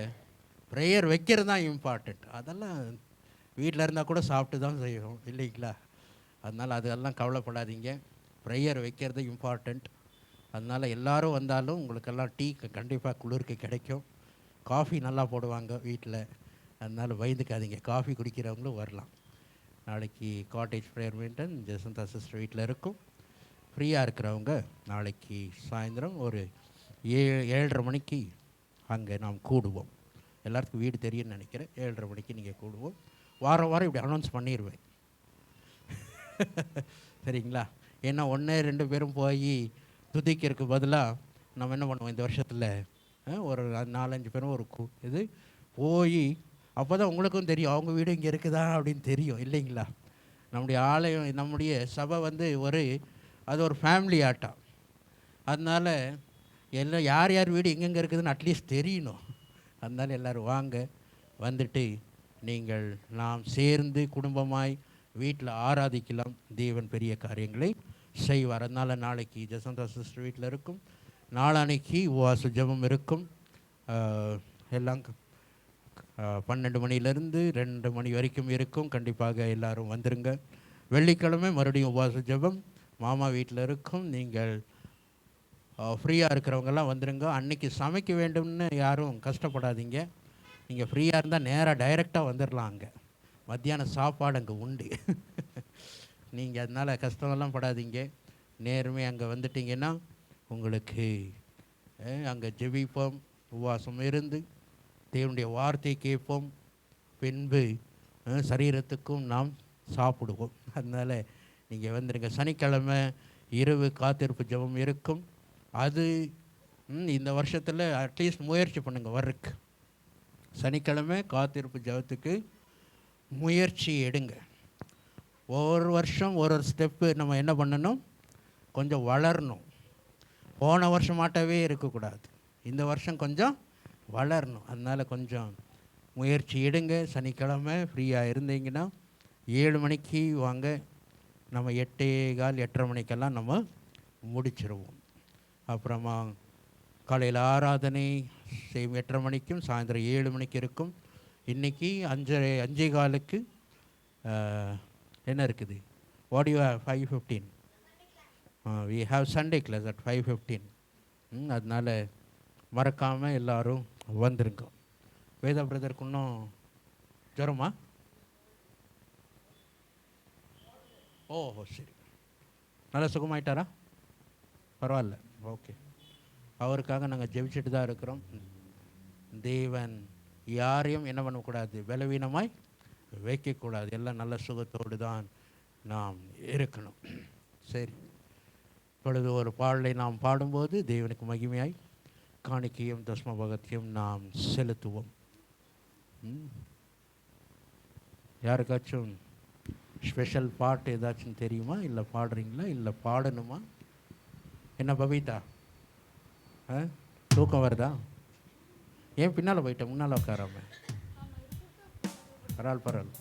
ப்ரேயர் வைக்கிறது தான் இம்பார்ட்டண்ட். அதெல்லாம் வீட்டில் இருந்தால் கூட சாப்பிட்டு தான் செய்வோம் இல்லைங்களா? அதனால் அதெல்லாம் கவலைப்படாதீங்க. ப்ரேயர் வைக்கிறது இம்பார்ட்டண்ட். அதனால் எல்லோரும் வந்தாலும் உங்களுக்கெல்லாம் டீ கண்டிப்பாக குளிருக்கு கிடைக்கும். காஃபி நல்லா போடுவாங்க வீட்டில். அதனால் பயந்துக்காதீங்க, காஃபி குடிக்கிறவங்களும் வரலாம். நாளைக்கு காட்டேஜ் ப்ரேயர் மீட்டிங் ஜெசந்தா சிஸ்டர் வீட்டில் இருக்கும். ஃப்ரீயாக இருக்கிறவங்க நாளைக்கு சாயந்தரம் ஒரு 7:30 மணிக்கு அங்கே நாம் கூடுவோம். எல்லாத்துக்கும் வீடு தெரியும்னு நினைக்கிறேன். 7:30 மணிக்கு நீங்கள் கூடுவோம். வாரம் வாரம் இப்படி அனௌன்ஸ் பண்ணிடுவேன். சரிங்களா? ஏன்னா 1-2 பேரும் போய் துதிக்கிறதுக்கு பதிலாக நம்ம என்ன பண்ணுவோம், இந்த வருஷத்தில் ஒரு 4-5 பேரும் ஒரு போய் அப்போ தான் உங்களுக்கும் தெரியும் அவங்க வீடு இங்கே இருக்குதா அப்படின்னு தெரியும் இல்லைங்களா. நம்முடைய ஆலயம், நம்முடைய சபை வந்து அது ஒரு ஃபேமிலி ஆட்டம். அதனால் எல்லாம் யார் யார் வீடு எங்கெங்கே இருக்குதுன்னு அட்லீஸ்ட் தெரியணும். அதனால் எல்லோரும் வாங்க, வந்துட்டு நீங்கள் நாம் சேர்ந்து குடும்பமாய் வீட்டில் ஆராதிக்கலாம். தேவன் பெரிய காரியங்களை செய்வார். அதனால் நாளைக்கு ஜெசந்தா சிஸ்டர் வீட்டில் இருக்கும், நாளானைக்கு உபவாச ஜெபம் இருக்கும். எல்லாம் 12 மணிலேருந்து 2 மணி வரைக்கும் இருக்கும். கண்டிப்பாக எல்லோரும் வந்துருங்க. வெள்ளிக்கிழமை மறுபடியும் உபவாச ஜெபம் மாமா வீட்டில் இருக்கும். நீங்கள் ஃப்ரீயாக இருக்கிறவங்கெல்லாம் வந்துடுங்க. அன்றைக்கி சமைக்க வேண்டும்னு யாரும் கஷ்டப்படாதீங்க. நீங்கள் ஃப்ரீயாக இருந்தால் நேராக டைரெக்டாக வந்துடலாம். அங்கே மத்தியானம் சாப்பாடு அங்கே உண்டு. நீங்கள் அதனால் கஷ்டமெல்லாம் படாதீங்க. நேருமே அங்கே வந்துட்டிங்கன்னா உங்களுக்கு அங்கே ஜெபிப்போம், உபவாசம் இருந்து தேவனுடைய வார்த்தை கேட்போம், பின்பு சரீரத்துக்கும் நாம் சாப்பிடுவோம். அதனால் நீங்கள் வந்துடுங்க. சனிக்கிழமை இரவு காத்திருப்பு ஜெபம் இருக்கும். அது இந்த வருஷத்தில் அட்லீஸ்ட் முயற்சி பண்ணுங்கள் வர்றதுக்கு. சனிக்கிழமை காத்திருப்பு ஜெபத்துக்கு முயற்சி எடுங்க. ஒவ்வொரு வருஷம் ஒரு ஸ்டெப்பு நம்ம என்ன பண்ணணும், கொஞ்சம் வளரணும். போன வருஷம் மாட்டவே இருக்கக்கூடாது, இந்த வருஷம் கொஞ்சம் வளரணும். அதனால் கொஞ்சம் முயற்சி எடுங்க. சனிக்கிழமை ஃப்ரீயாக இருந்தீங்கன்னா 7 மணிக்கு வாங்க. நம்ம 8:15 8:30 மணிக்கெல்லாம் நம்ம முடிச்சிருவோம். அப்புறமா காலையில் ஆராதனை 8:30 மணிக்கும் சாயந்தரம் 7 மணிக்கு இருக்கும். இன்றைக்கி 5:15 என்ன இருக்குது, what you have 5:15 we have Sunday class at 5:15. அதனால் மறக்காமல் எல்லோரும் வந்துருங்க. வேதா பிரதருக்கு இன்னும் ஜுரமா? ஓஹோ சரி, நல்லா சுகமாயிட்டாரா? பரவாயில்ல, ஓகே. அவருக்காக நாங்கள் ஜெபிச்சுட்டு தான் இருக்கிறோம். தேவன் யாரையும் என்ன பண்ணக்கூடாது, பலவீனமாய் வைக்கக்கூடாது. எல்லாம் நல்ல சுகத்தோடு தான் நாம் இருக்கணும். சரி, இப்பொழுது ஒரு பாடலை நாம் பாடும்போது தேவனுக்கு மகிமையாய் காணிக்கையும் தஸ்ம பகத்தையும் நாம் செலுத்துவோம். யாருக்காச்சும் ஸ்பெஷல் பாட்டு ஏதாச்சும் தெரியுமா, இல்லை பாடுறீங்களா, இல்லை பாடணுமா? என்ன பபிதா, தூக்கம் வருதா? ஏன் பின்னால் போயிட்டேன், முன்னால் உட்காராம? பரவாயில்ல,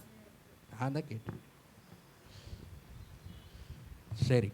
நான் தான் கேட்டேன். சரி,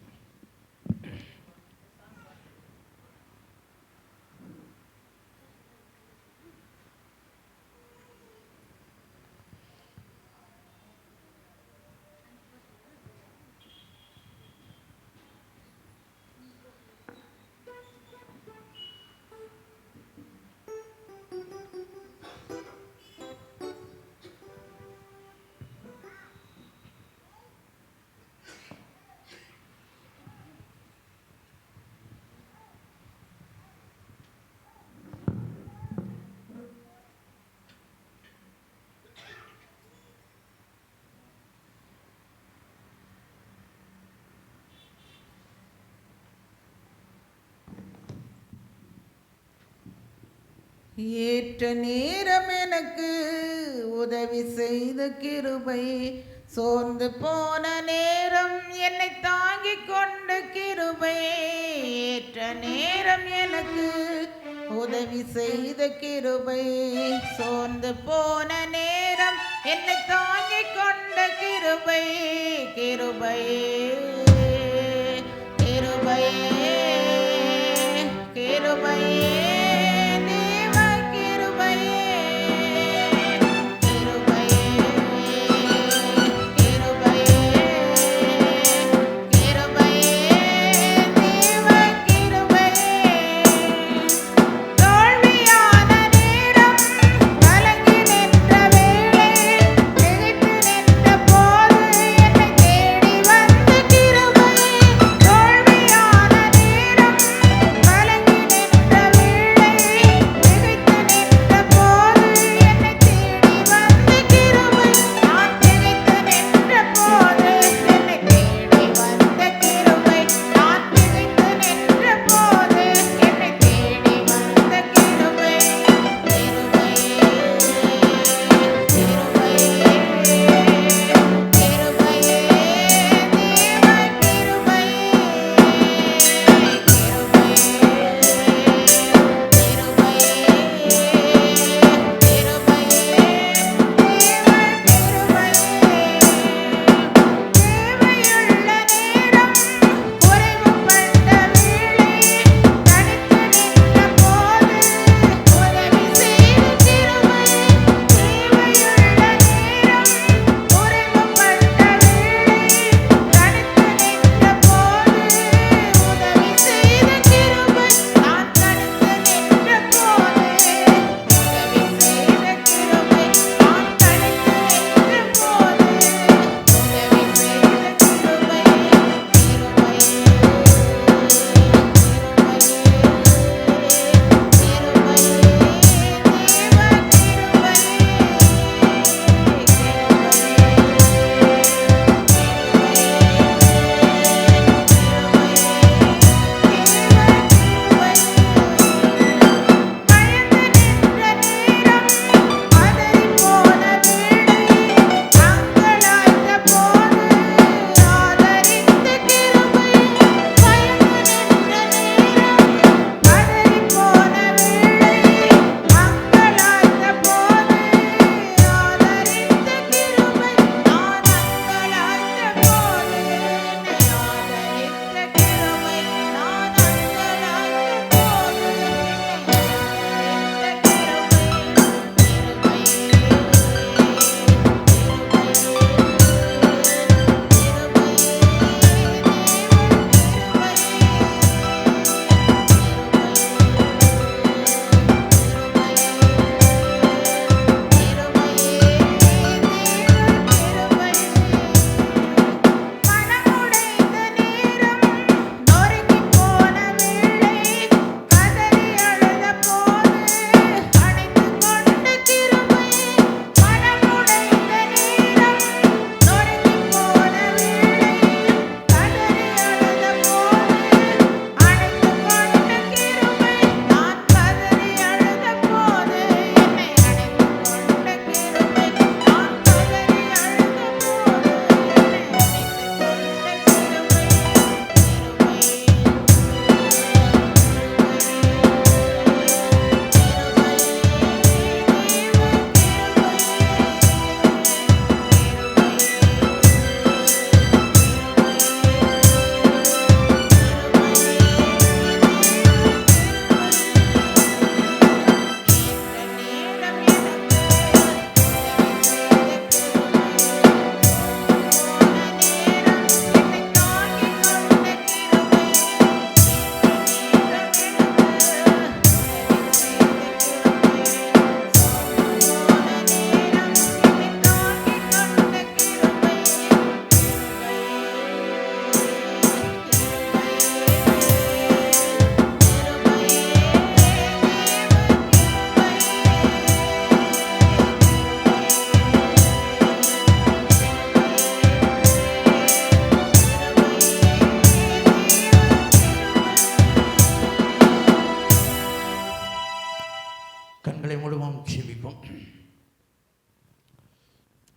ஏற்ற நேரம் எனக்கு உதவி செய்த கிருபை, சோர்ந்து போன நேரம் என்னை தாங்கிக் கொண்ட கிருபை. ஏற்ற நேரம் எனக்கு உதவி செய்த கிருபை, சோர்ந்து போன நேரம் என்னை தாங்கிக் கொண்ட கிருபை. கிருபையே கிருபையே கிருபையே கிருபை.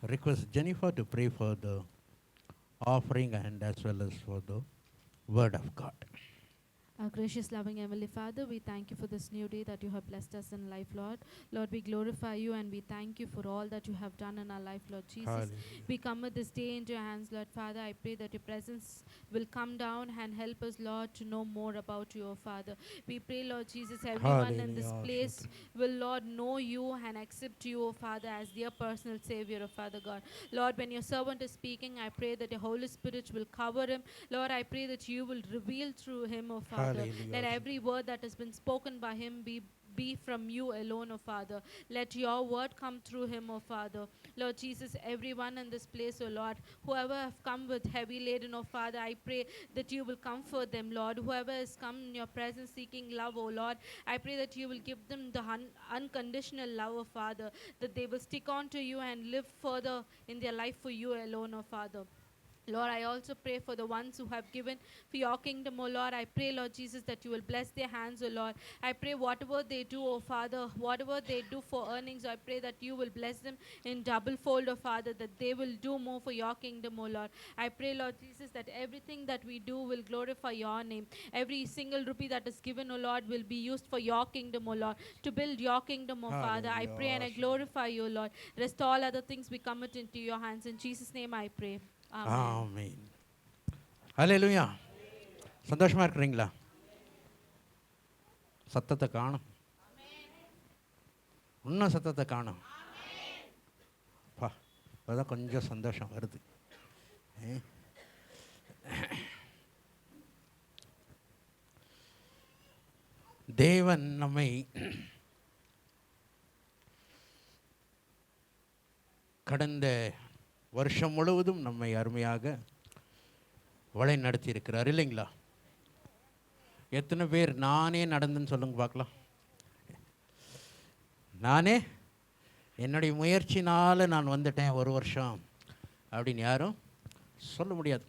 request Jennifer to pray for the offering and as well as for the word of God. Our gracious, loving Heavenly Father, we thank you for this new day that you have blessed us in life, Lord. Lord, we glorify you and we thank you for all that you have done in our life, Lord Jesus. Hallelujah. We commit this day into your hands, Lord Father. I pray that your presence will come down and help us, Lord, to know more about you, O Father. We pray, Lord Jesus, everyone in this Hallelujah. place will, Lord, know you and accept you, O Father, as their personal Savior, O Father God. Lord, when your servant is speaking, I pray that the Holy Spirit will cover him. Lord, I pray that you will reveal through him, O Father. Hallelujah. Let every word that has been spoken by him be from you alone, O Father. Let your word come through him, O Father. Lord Jesus, everyone in this place, O Lord, whoever have come with heavy laden, O Father, I pray that you will comfort them, Lord. Whoever has come in your presence seeking love, O Lord, I pray that you will give them the unconditional love, O Father, that they will stick on to you and live further in their life for you alone, O Father. Lord, I also pray for the ones who have given for your kingdom, O Lord. I pray, Lord Jesus, that you will bless their hands, O Lord. I pray whatever they do, O Father, whatever they do for earnings, I pray that you will bless them in double fold, O Father, that they will do more for your kingdom, O Lord. I pray, Lord Jesus, that everything that we do will glorify your name. Every single rupee that is given, O Lord, will be used for your kingdom, O Lord, to build your kingdom, O Father. I pray and I glorify you, Lord. Rest all other things we commit into your hands. In Jesus' name I pray. Amen. ஆமென். ஹல்லேலூயா. சந்தோஷமா இருக்கிறீங்களா? சத்தத்தை காணும். இன்னும் சத்தத்தை காணும். பா, இப்போதான் கொஞ்சம் சந்தோஷம் வருது. தேவன் நம்மை கடந்த வருஷம் முழுவதும் நம்மை அருமையாக வழி நடத்தி இருக்கிறார் இல்லைங்களா? எத்தனை பேர் நானே நடந்துன்னு சொல்லுங்க பார்க்கலாம். நானே என்னுடைய முயற்சினால் நான் வந்துட்டேன் ஒரு வருஷம் அப்படின்னு யாரும் சொல்ல முடியாது.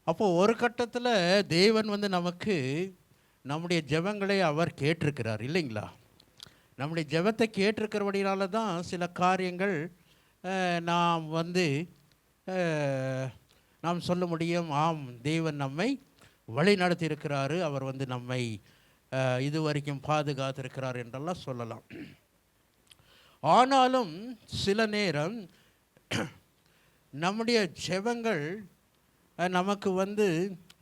அப்போது ஒரு கட்டத்தில் தேவன் வந்து நமக்கு நம்முடைய ஜெபங்களை அவர் கேட்டிருக்கிறார் இல்லைங்களா? நம்முடைய ஜெபத்தை கேட்டிருக்கிறபடினால தான் சில காரியங்கள் நாம் வந்து நாம் சொல்ல முடியும், ஆம் தேவன் நம்மை வழி நடத்தியிருக்கிறாரு, அவர் வந்து நம்மை இதுவரைக்கும் பாதுகாத்திருக்கிறார் என்றெல்லாம் சொல்லலாம். ஆனாலும் சில நேரம் நம்முடைய ஜெபங்கள் நமக்கு வந்து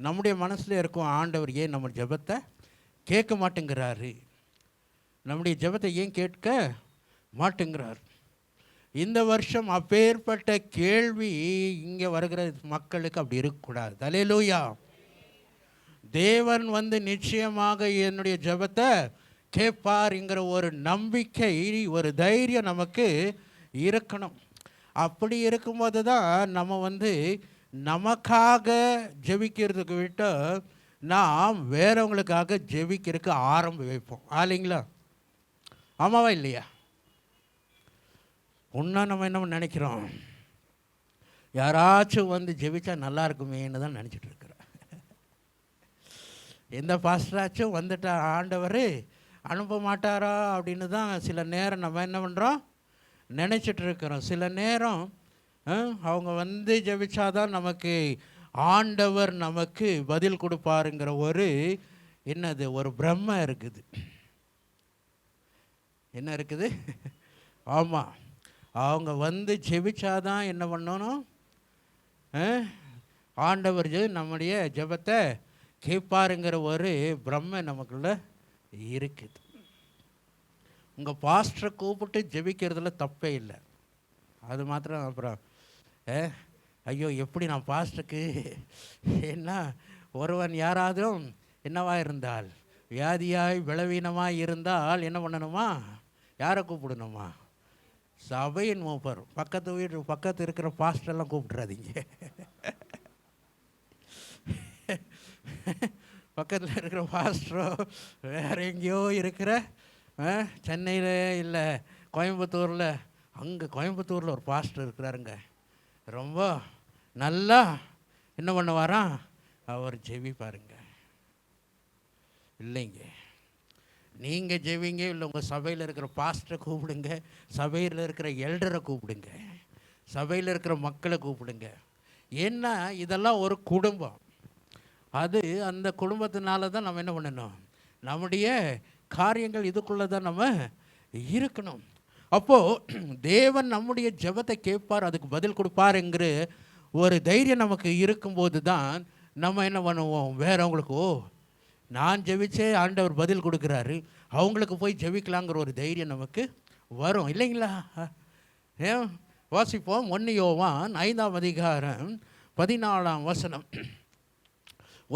நம்முடைய மனசில் இருக்கும், ஆண்டவர் ஏன் நம்ம ஜெபத்தை கேட்க மாட்டேங்கிறாரு, நம்முடைய ஜெபத்தை ஏன் கேட்க மாட்டேங்கிறார். இந்த வருஷம் அப்பேற்பட்ட கேள்வி இங்கே வருகிற மக்களுக்கு அப்படி இருக்கக்கூடாது. அல்லேலூயா. தேவன் வந்து நிச்சயமாக என்னுடைய ஜெபத்தை கேட்பாருங்கிற ஒரு நம்பிக்கை, ஒரு தைரியம் நமக்கு இருக்கணும். அப்படி இருக்கும்போது தான் நம்ம வந்து நமக்காக ஜெபிக்கிறதுக்கு விட்டு நாம் வேறவங்களுக்காக ஜெபிக்கிறதுக்கு ஆரம்பி வைப்போம். ஆலைங்களா? ஆமாவா இல்லையா? ஒன்றா நம்ம என்ன நினைக்கிறோம், யாராச்சும் வந்து ஜெபிச்சா நல்லா இருக்குமேன்னு தான் நினச்சிட்டு இருக்கிறேன். எந்த பாஸ்டராச்சும் வந்துட்டா ஆண்டவர் அனுப்ப மாட்டாரா அப்படின்னு தான் சில நேரம் நம்ம என்ன பண்ணுறோம், நினச்சிட்டு இருக்கிறோம். சில நேரம் அவங்க வந்து ஜெபிச்சாதான் நமக்கு ஆண்டவர் நமக்கு பதில் கொடுப்பாருங்கிற ஒரு என்னது ஒரு பிரம்மை இருக்குது. என்ன இருக்குது? ஆமாம், அவங்க வந்து ஜெபிச்சாதான் என்ன பண்ணணும், ஆண்டவர் நம்முடைய ஜெபத்தை கேட்பாருங்கிற ஒரு பிரம்மை நமக்குள்ள இருக்குது. உங்கள் பாஸ்டரை கூப்பிட்டு ஜெபிக்கிறதுல தப்பே இல்லை. அது மாத்திரம் அப்புறம் ஐயோ எப்படி நான் பாஸ்டருக்கு என்ன ஒருவன் யாராதும் என்னவாக இருந்தால் வியாதியாய் பலவீனமாக இருந்தால் என்ன பண்ணணுமா, யாரை கூப்பிடணுமா? சபையின் மூப்பர். பக்கத்து இருக்கிற பாஸ்டரெல்லாம் கூப்பிட்றாதீங்க. பக்கத்தில் இருக்கிற பாஸ்டரோ வேறு எங்கேயோ இருக்கிற சென்னையில் இல்லை கோயம்புத்தூரில், அங்கே கோயம்புத்தூரில் ஒரு பாஸ்டர் இருக்கிறாருங்க, ரொம்ப நல்லா என்ன பண்ணுவாராம், அவர் ஜெபிப்பாருங்க. இல்லைங்க, நீங்கள் ஜெபிங்க, இல்லை உங்கள் சபையில் இருக்கிற பாஸ்டரை கூப்பிடுங்க, சபையில் இருக்கிற எல்டரை கூப்பிடுங்க. சபையில் இருக்கிற மக்களை கூப்பிடுங்க. ஏன்னா இதெல்லாம் ஒரு குடும்பம். அது அந்த குடும்பத்தினால தான் நம்ம என்ன பண்ணணும், நம்முடைய காரியங்கள் இதுக்குள்ளே தான் நம்ம இருக்கணும். அப்போது தேவன் நம்முடைய ஜெபத்தை கேட்பார், அதுக்கு பதில் கொடுப்பாருங்கிற ஒரு தைரியம் நமக்கு இருக்கும்போது தான் நம்ம என்ன பண்ணுவோம், வேறவங்களுக்கு நான் ஜெபிச்சே ஆண்டவர் பதில் கொடுக்குறாரு, அவங்களுக்கு போய் ஜெபிக்கலாங்கிற ஒரு தைரியம் நமக்கு வரும் இல்லைங்களா? ஏன் வாசிப்போம். 1 யோவான் 5ஆம் அதிகாரம் 14ஆம் வசனம்.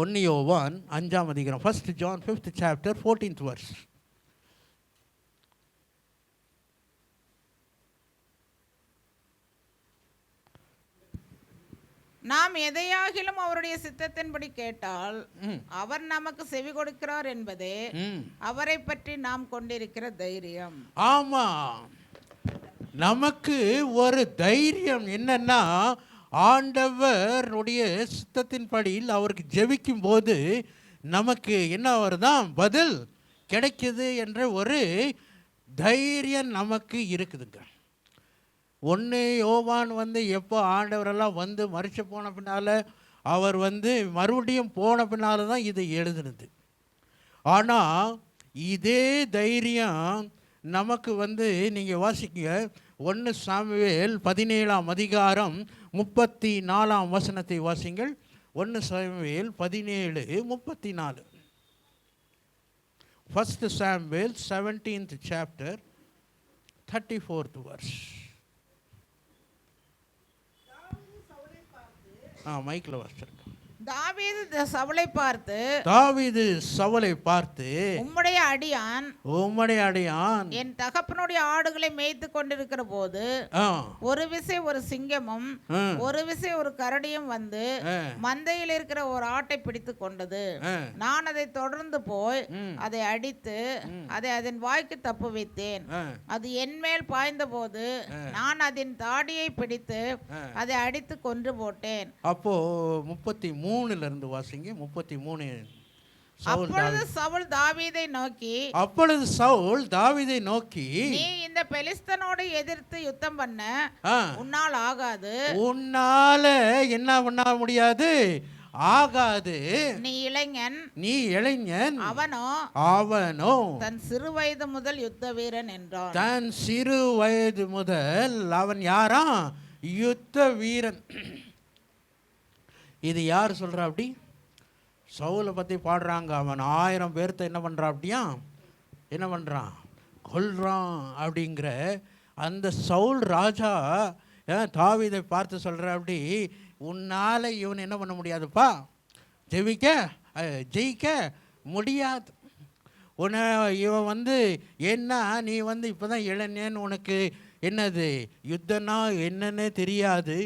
1 யோவான் 5ஆம் அதிகாரம், 1 John 5th chapter 14th verse. நாம் எதையாகிலும் அவருடைய சித்தத்தின்படி கேட்டால் அவர் நமக்கு செவி கொடுக்கிறார் என்பதே அவரை பற்றி நாம் கொண்டிருக்கிற தைரியம். ஆமா, நமக்கு ஒரு தைரியம் என்னன்னா, ஆண்டவருடைய சித்தத்தின்படி அவருக்கு ஜெபிக்கும் போது நமக்கு என்ன வருதான், பதில் கிடைக்குது என்ற ஒரு தைரியம் நமக்கு இருக்குதுங்க. 1 யோவான் எப்போ ஆண்டவரெல்லாம் மறிச்சு போன பின்னால், அவர் மறுபடியும் போன பின்னால் தான் இது எழுதுனது. ஆனால் இதே தைரியம் நமக்கு நீங்கள் வாசிக்க 1 சாமுவேல் 17ஆம் அதிகாரம் 34ஆம் வசனத்தை வாசிங்கள். 1 Samuel 17:34. 1 Samuel 17th chapter 34th verse. மைக்கில் வாசிச்சிருக்கேன். தாவீது சவுலை பார்த்து உம்முடைய அடியான் என் தகப்பனுடைய ஆடுகளை மேய்த்து கொண்டிருக்கிற போது ஒரு விசை ஒரு சிங்கமும் ஒரு விசை ஒரு கரடியும் மந்தையில் இருக்கிற ஒரு ஆட்டை பிடித்து கொண்டது. நான் அதை தொடர்ந்து போய் அதை அடித்து அதை அதன் வாய்க்கு தப்பு வைத்தேன். அது என் மேல் பாய்ந்த போது நான் அதன் தாடியை பிடித்து அதை அடித்து கொன்று போட்டேன். அப்போ 33 இருந்து வாசிங்க. 33. அப்பொழுது சவுல் தாவீதை நோக்கி நீ இந்த பெலிஸ்தனோடு எதிர்த்து யுத்தம் பண்ண உன்னால் ஆகாது. உன்னால என்ன பண்ண முடியாது, ஆகாது. நீ இளைஞன், அவனோ தன் சிறு வயது முதல் யுத்த வீரன் என்றான். தன் சிறு வயது முதல் அவன் யாரா, யுத்த வீரன். இது யார் சொல்கிறா அப்படி? சவுலை பற்றி பாடுறாங்க. அவன் 1000 பேர்த்த என்ன பண்ணுறான், கொல்றான் அப்படிங்கிற அந்த சவுல் ராஜா தாவீதை பார்த்து சொல்கிற அப்படி, உன்னால் இவன் என்ன பண்ண முடியாதுப்பா, ஜெயிக்க முடியாது. இவன் என்ன, நீ இப்போ தான் இளைஞன், உனக்கு என்னது யுத்தம்னா என்னன்னே தெரியாது,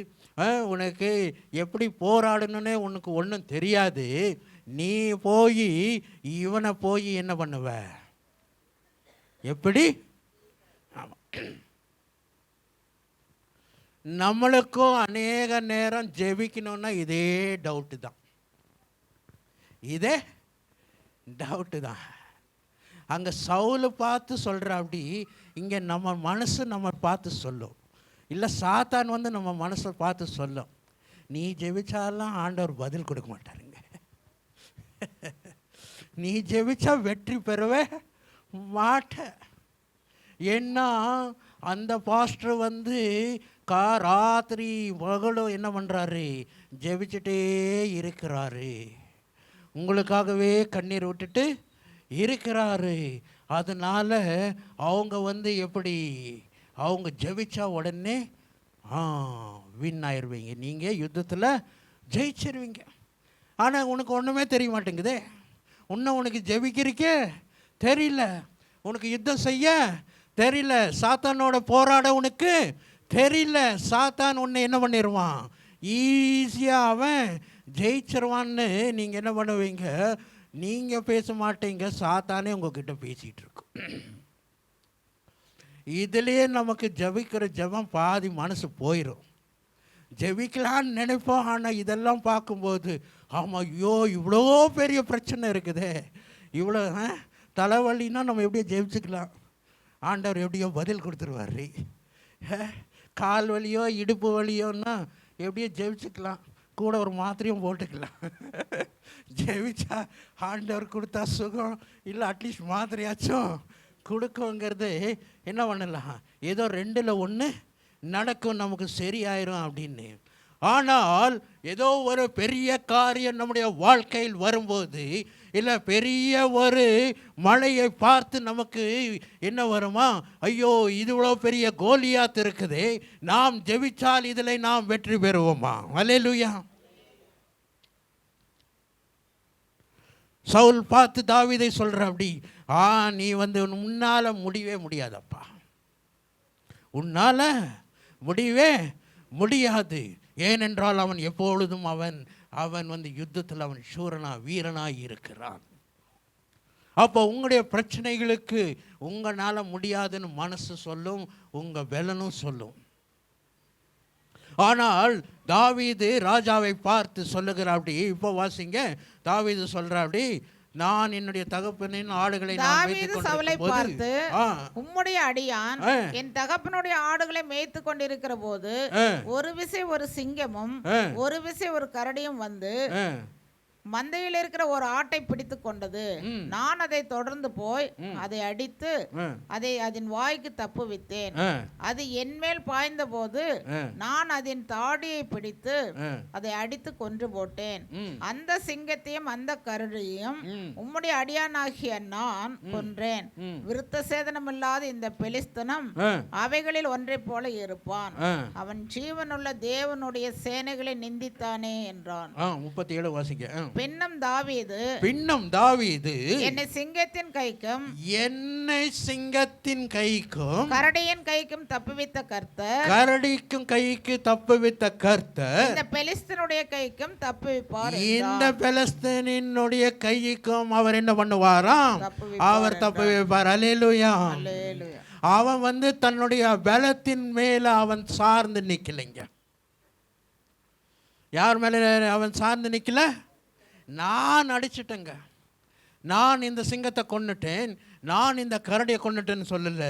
உனக்கு எப்படி போராடணுன்னே உனக்கு ஒன்றும் தெரியாது. நீ போய் இவனை போய் என்ன பண்ணுவ, எப்படி? நம்மளுக்கும் அநேக நேரம் ஜெபிக்கணும்னா இதே டவுட்டு தான். அங்கே சவுலை பார்த்து சொல்கிற அப்படி, இங்கே நம்ம மனசு நம்ம பார்த்து சொல்லும், இல்லை சாத்தான் நம்ம மனசை பார்த்து சொல்லும், நீ ஜெபிச்சாலாம் ஆண்டவர் பதில் கொடுக்க மாட்டாருங்க, நீ ஜெபிச்சா வெற்றி பெறவே மாட்ட. ஏன்னா அந்த பாஸ்டர் ராத்திரி பகலும் என்ன பண்ணுறாரு, ஜெபிச்சுட்டே இருக்கிறாரு, உங்களுக்காகவே கண்ணீர் விட்டுட்டு இருக்கிறாரு. அதனால அவங்க எப்படி, அவங்க ஜெபிச்சா உடனே வின் ஆயிடுவீங்க, நீங்கள் யுத்தத்தில் ஜெயிச்சிருவீங்க. ஆனால் உனக்கு ஒன்றுமே தெரிய மாட்டேங்குதே, உனக்கு ஜெபிக்கிறக்கே தெரியல, உனக்கு யுத்தம் செய்ய தெரியல, சாத்தானோட போராட உனக்கு தெரியல. சாத்தான் உன்னை என்ன பண்ணிடுவான், ஈஸியாக அவன் ஜெயிச்சிருவான்னு நீங்கள் என்ன பண்ணுவீங்க, நீங்கள் பேச மாட்டீங்க, சாத்தானே உங்ககிட்ட பேசிகிட்டு இருக்கும். இதுலேயே நமக்கு ஜபிக்கிற ஜபம் பாதி மனசு போயிடும். ஜெபிக்கலான்னு நினைப்போம், ஆனால் இதெல்லாம் பார்க்கும்போது ஆமாம், ஐயோ இவ்வளோ பெரிய பிரச்சனை இருக்குதே, இவ்வளோ தலைவலின்னா நம்ம எப்படியோ ஜெபிச்சுக்கலாம், ஆண்டவர் எப்படியோ பதில் கொடுத்துருவாரு. கால் வலியோ இடுப்பு வலியோன்னா எப்படியோ ஜெபிச்சுக்கலாம், கூட ஒரு மாத்திரையும் போட்டுக்கலாம். ஜெபிச்சா ஆண்டவர் கொடுத்தா சுகம், இல்லை அட்லீஸ்ட் மாத்திரையாச்சும் கொடுக்குங்கிறது என்ன பண்ணலாம், ஏதோ 2ல் 1 நடக்கும், நமக்கு சரியாயிரும் அப்படின்னு. ஆனால் ஏதோ ஒரு பெரிய காரியம் நம்முடைய வாழ்க்கையில் வரும்போது, இல்லை பெரிய ஒரு மழையை பார்த்து நமக்கு என்ன வருமா, ஐயோ இது இவ்வளோ பெரிய கோலியாத் இருக்குது, நாம் ஜெபிச்சால் இதில் நாம் வெற்றி பெறுவோமா? அல்லேலூயா. சவுல் பார்த்து தாவீதை சொல்கிற, அப்படி நீ உன்னால் முடியவே முடியாதப்பா, உன்னால் முடியவே முடியாது. ஏனென்றால் அவன் எப்பொழுதும் அவன் யுத்தத்தில் அவன் சூரனா வீரனாக இருக்கிறான். அப்போ உங்களுடைய பிரச்சனைகளுக்கு உங்களால் முடியாதுன்னு மனசு சொல்லும், உங்கள் பலனும் சொல்லும். ஆனால் தாவீது ராஜாவை பார்த்து சொல்லுகிறார், அப்படி இப்போ வாசிங்க, தாவீது சொல்கிற, அப்படி நான் என்னுடைய தகப்பனின் ஆடுகளை சவுலை பார்த்து, உம்முடைய அடியான் என் தகப்பனுடைய ஆடுகளை மேய்த்து கொண்டிருக்கிற போது ஒரு விசை ஒரு சிங்கமும் ஒரு விசை ஒரு கரடியும் வந்து மந்தையில் இருக்கிற ஒரு ஆட்டை பிடித்து கொண்டது. நான் அதை தொடர்ந்து போய் அதை அடித்து அதை அதன் வாய்க்கு தப்புவித்தேன். அது என் மேல் பாய்ந்த போது நான் அதன் தாடியை பிடித்து அதை அடித்து கொன்று போட்டேன். அந்த சிங்கத்தையும் அந்த கரடியையும் உம்முடைய அடியானாகிய நான் கொன்றேன். விருத்த சேதனமில்லாத இந்த பெலிஸ்தனம் அவைகளில் ஒன்றை போல இருப்பான். அவன் ஜீவனுள்ள தேவனுடைய சேனைகளை நிந்தித்தானே என்றான். 37 வாசிக்க. பின்னும் தாவீது என்னை சிங்கத்தின் கைக்கும் கரடியின் கைக்கும் தப்புவித்த கர்த்தர், கரடிக்கும் கைக்கு தப்புவித்த கர்த்தர் இந்த பெலிஸ்தனுடைய கைக்கும் தப்புவிப்பார். இந்த பெலிஸ்தனினுடைய கைக்கும் அவர் என்ன பண்ணுவாராம், அவர் தப்புவிப்பார். அல்லேலூயா. அவன் தன்னுடைய பலத்தின் மேல அவன் சார்ந்து நிக்கலைங்க. யார் மேல அவன் சார்ந்து நிக்கல? நான் அடிச்சிட்டேங்க, நான் இந்த சிங்கத்தை கொன்னுட்டேன், நான் இந்த கரடியை கொன்னுட்டேன்னு சொல்லல.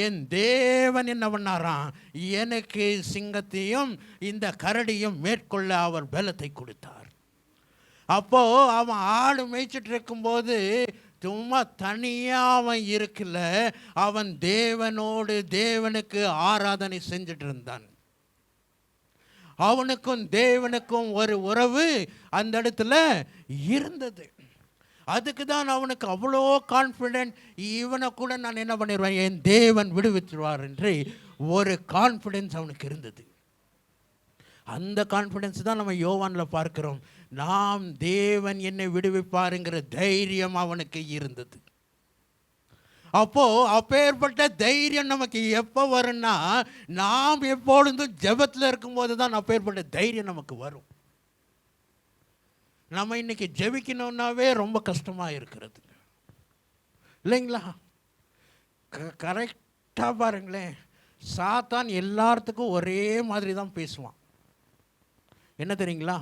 என் தேவன் என்ன பண்ணாராம், எனக்கு சிங்கத்தையும் இந்த கரடியும் மேற்கொள்ள அவர் பலத்தை கொடுத்தார். அப்போ அவன் ஆடு மேய்ச்சிட்டு இருக்கும்போது சும்மா தனியாக அவன் இருக்கல, அவன் தேவனோடு தேவனுக்கு ஆராதனை செஞ்சுட்டு இருந்தான். அவனுக்கும் தேவனுக்கும் ஒரு உறவு அந்த இடத்துல இருந்தது. அதுக்கு தான் அவனுக்கு அவ்வளோ கான்ஃபிடென்ட், இவனை கூட நான் என்ன பண்ணிடுவேன், என் தேவன் விடுவித்துருவார் என்று ஒரு கான்ஃபிடென்ஸ் அவனுக்கு இருந்தது. அந்த கான்ஃபிடென்ஸ் தான் நம்ம யோவானில் பார்க்கிறோம். நாம் தேவன் என்னை விடுவிப்பாருங்கிற தைரியம் அவனுக்கு இருந்தது. அப்போ அப்பேற்பட்ட தைரியம் நமக்கு எப்போ வரும்னா, நாம் எப்பொழுதும் ஜெபத்தில் இருக்கும்போது தான் அப்பேற்பட்ட தைரியம் நமக்கு வரும். நம்ம இன்னைக்கு ஜெபிக்கணும்னாவே ரொம்ப கஷ்டமாக இருக்கிறது இல்லைங்களா? கரெக்டாக பாருங்களேன், சாத்தான் எல்லாத்துக்கும் ஒரே மாதிரி தான் பேசுவான். என்ன தெரியுங்களா,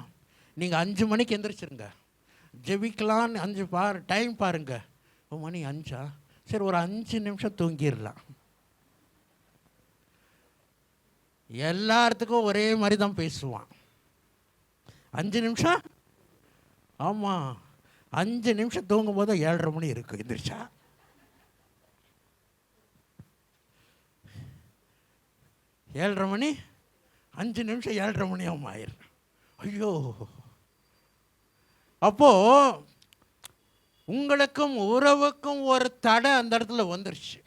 நீங்கள் 5 மணிக்கு எந்திரிச்சிருங்க, ஜெபிக்கலான்னு 5 டைம் பாருங்க, மணி 5 சரி ஒரு 5 நிமிஷம் தூங்கிடலாம். எல்லாத்துக்கும் ஒரே மாதிரி தான் பேசுவான். 5 நிமிஷம், ஆமாம் 5 நிமிஷம் தூங்கும் போது 7:30 மணி இருக்கு, எந்திரிச்சா 7:30 மணி, 5 நிமிஷம் 7:30 மணி ஆயிரும். ஐயோ, அப்போ உங்களுக்கும் உறவுக்கும் ஒரு தடை அந்த இடத்துல வந்துருச்சு.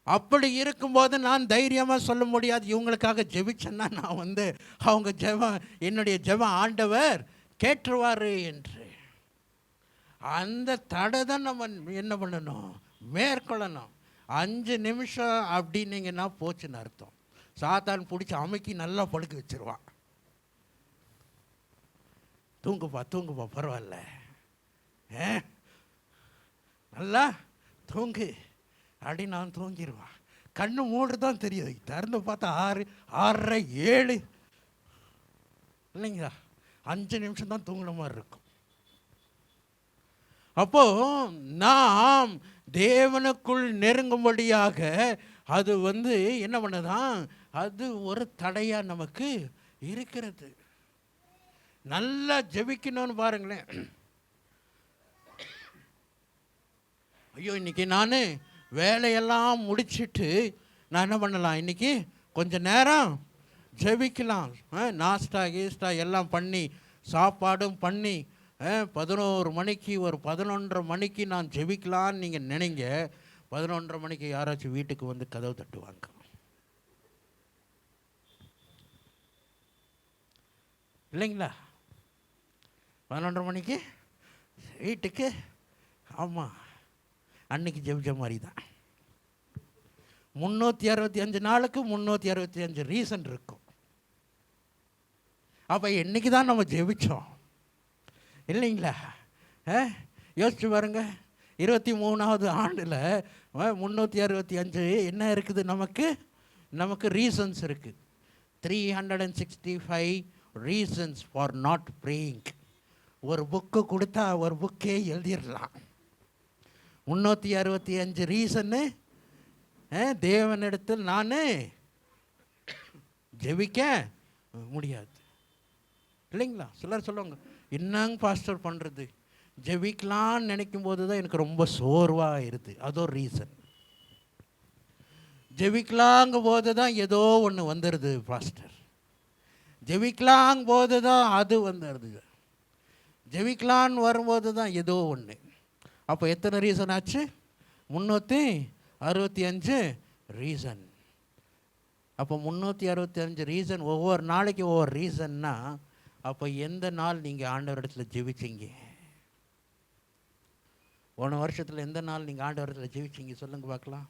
அப்படி இருக்கும்போது நான் தைரியமாக சொல்ல முடியாது, இவங்களுக்காக ஜெபிச்சேன்னா நான் அவங்க ஜெபம், என்னுடைய ஜெபம் ஆண்டவர் கேட்டுருவார் என்று. அந்த தடை தான் நம்ம என்ன பண்ணணும், மேற்கொள்ளணும். 5 நிமிஷம் அப்படின்னீங்கன்னா போச்சுன்னு அர்த்தம். சாத்தான் பிடிச்சி அமுக்கி நல்லா படுக்க வச்சிருவான். தூங்குப்பா பரவாயில்ல, நல்லா தூங்கு அப்படி நான் தூங்கிடுவான். கண்ணு மூடு தான் தெரியுது, திறந்து பார்த்தா 6, 6:30, 7 இல்லைங்களா? 5 நிமிஷம் தான் தூங்குன மாதிரி இருக்கும். அப்போ நாம் தேவனுக்குள் நெருங்கும்படியாக அது என்ன பண்ணுதான், அது ஒரு தடையாக நமக்கு இருக்கிறது. நல்லா ஜெபிக்கணும்னு பாருங்களேன். ஐயோ இன்னைக்கு நான் வேலையெல்லாம் முடிச்சிட்டு நான் என்ன பண்ணலாம், இன்னைக்கு கொஞ்சம் நேரம் ஜெபிக்கலாம். நாஸ்டா கீஸ்டா எல்லாம் பண்ணி சாப்பாடும் பண்ணி 11 மணிக்கு ஒரு 11:30 மணிக்கு நான் ஜெபிக்கலான்னு நீங்கள் நினைங்க. 11:30 மணிக்கு யாராச்சும் வீட்டுக்கு கதவு தட்டுவாங்க. இல்லைங்களா? 11:30 மணிக்கு வீட்டுக்கு. ஆமாம், அன்னைக்கு ஜெபிச்ச மாதிரி தான். 365 நாளுக்கு 365 ரீசன் இருக்கும். அப்போ என்னைக்கு தான் நம்ம ஜெபிச்சோம் இல்லைங்களா? யோசிச்சு பாருங்க. 23வது ஆண்டில் 365 என்ன இருக்குது நமக்கு ரீசன்ஸ் இருக்குது. 365 ரீசன்ஸ் ஃபார் நாட் ப்ரேயிங். ஒரு புக்கு கொடுத்தா ஒரு புக்கே எழுதிடலாம். 365 ரீசன்னு தேவனிடத்தில் நான் ஜெபிக்க முடியாது இல்லைங்களா? சிலர் சொல்லுவாங்க, என்னங்க பாஸ்டர் பண்ணுறது, ஜெபிக்கலான்னு நினைக்கும் போது தான் எனக்கு ரொம்ப சோர்வாக இருது. அது ஒரு ரீசன். ஜெபிக்கலாங்க போது தான் ஏதோ ஒன்று வந்துடுது பாஸ்டர், ஜெபிக்கலாங்க போது தான் அது வந்துடுது, ஜெபிக்கலான்னு வரும்போது தான் ஏதோ ஒன்று. அப்போ எத்தனை ரீசன் ஆச்சு? 365 ரீசன். அப்போ 365 ரீசன், ஒவ்வொரு நாளைக்கு ஒவ்வொரு ரீசன்னா, அப்போ எந்த நாள் நீங்கள் ஆண்டவரிடத்தில் ஜெபிச்சிங்க? போன வருஷத்தில் எந்த நாள் நீங்கள் ஆண்டவரிடத்தில் ஜெபிச்சிங்க சொல்லுங்க பார்க்கலாம்.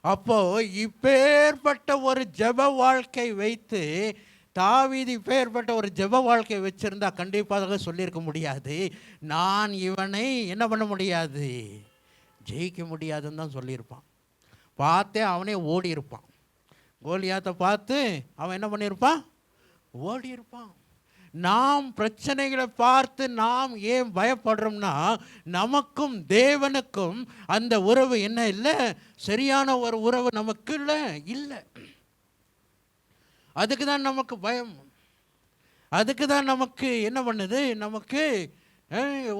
அப்போ இப்பேற்பட்ட ஒரு ஜெப வாழ்க்கை வைத்து தாவீது இப்பேற்பட்ட ஒரு ஜெப வாழ்க்கை வச்சிருந்தா கண்டிப்பாக சொல்லியிருக்க முடியாது, நான் இவனை என்ன பண்ண முடியாது, ஜெயிக்க முடியாதுன்னு தான் சொல்லியிருப்பான். பார்த்தே அவனே ஓடி இருப்பான். கோலியாத்தை பார்த்து அவன் என்ன பண்ணியிருப்பான், ஓடி இருப்பான். நாம் பிரச்சனைகளை பார்த்து நாம் ஏன் பயப்படுறோம்னா, நமக்கும் தேவனுக்கும் அந்த உறவு என்ன இல்லை, சரியான ஒரு உறவு நமக்கு இல்லை. அதுக்கு தான் நமக்கு பயம். அதுக்கு தான் நமக்கு என்ன பண்ணுது, நமக்கு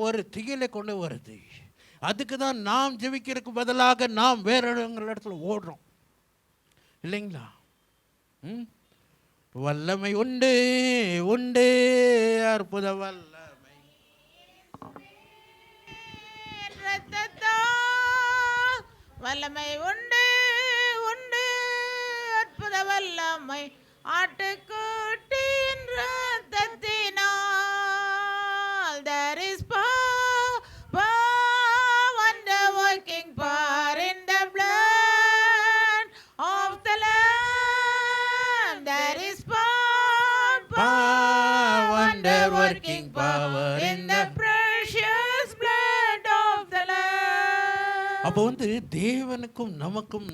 ஒரு திகிலை கொண்டு வருது. அதுக்கு தான் நாம் ஜெபிக்கிறதுக்கு பதிலாக நாம் வேற இடத்துல ஓடுறோம் இல்லைங்களா? வல்லமை உண்டு உண்டு அற்புத வல்லமை, வல்லமை உண்டு உண்டு அற்புத வல்லமை, ஆட்டுக்குட்டியின் ரத்தத்தினால். There is power, wonder working power in the blood of the Lamb. There is power, wonder working power in the precious blood of the Lamb. அப்போ தேவனுக்கும் நமக்கும்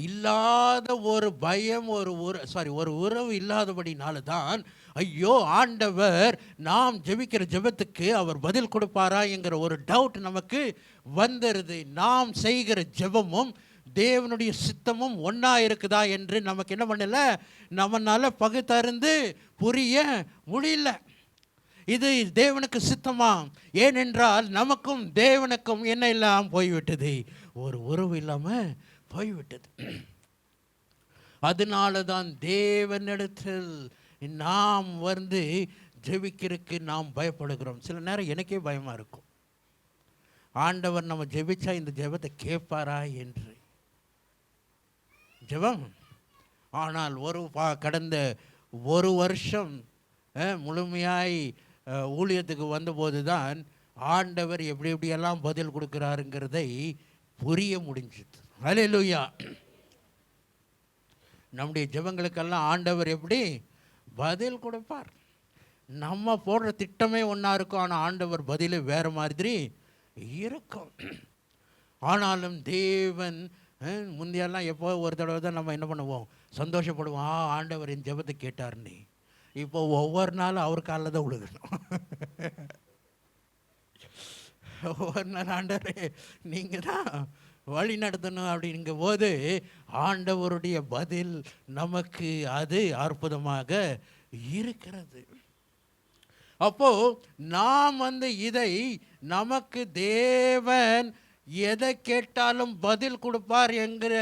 இல்லாத ஒரு பயம், ஒரு உறவு இல்லாதபடினால தான் ஐயோ ஆண்டவர் நாம் ஜெபிக்கிற ஜெபத்துக்கு அவர் பதில் கொடுப்பாரா என்கிற ஒரு டவுட் நமக்கு வந்துடுது. நாம் செய்கிற ஜெபமும் தேவனுடைய சித்தமும் ஒன்றா இருக்குதா என்று நமக்கு என்ன பண்ணல, நம்மளால் பகுத்தறிந்து புரிய முடியல. இது தேவனுக்கு சித்தமா? ஏனென்றால் நமக்கும் தேவனுக்கும் என்ன இல்லாமல் போய்விட்டது, ஒரு உறவு இல்லாமல் போய்விட்டது. அதனால தான் தேவனிடத்தில் நாம் ஜெபிக்கிறதுக்கு நாம் பயப்படுகிறோம். சில நேரம் எனக்கே பயமாக இருக்கும், ஆண்டவர் நம்ம ஜெபிச்சா இந்த ஜெபத்தை கேட்பாரா என்று. ஜெபம் ஆனால் கடந்த ஒரு வருஷம் முழுமையாய் ஊழியத்துக்கு வந்தபோது தான் ஆண்டவர் எப்படியெல்லாம் பதில் கொடுக்குறாருங்கிறதை புரிய முடிஞ்சுது. ஹல்லேலூயா. நம்முடைய ஜெபங்களுக்கெல்லாம் ஆண்டவர் எப்படி பதில் கொடுப்பார். நம்ம போடுற திட்டமே ஒன்றா இருக்கும், ஆனால் ஆண்டவர் பதில் வேறு மாதிரி இருக்கும். ஆனாலும் தேவன் முந்தையெல்லாம் எப்போ ஒரு தடவை தான் நம்ம என்ன பண்ணுவோம், சந்தோஷப்படுவோம், ஆண்டவர் என் ஜெபத்தை கேட்டார்னு. இப்போ ஒவ்வொரு நாளும் அவர் காலில் தான் விழுகணும். ஒவ்வொரு நாள் ஆண்டவரே நீங்கள் தான் வழி நடத்தணும் அப்படிங்கிற போது ஆண்டவருடைய பதில் நமக்கு அது அற்புதமாக இருக்கிறது. அப்போ நாம் இதை நமக்கு தேவன் எதை கேட்டாலும் பதில் கொடுப்பார் என்கிற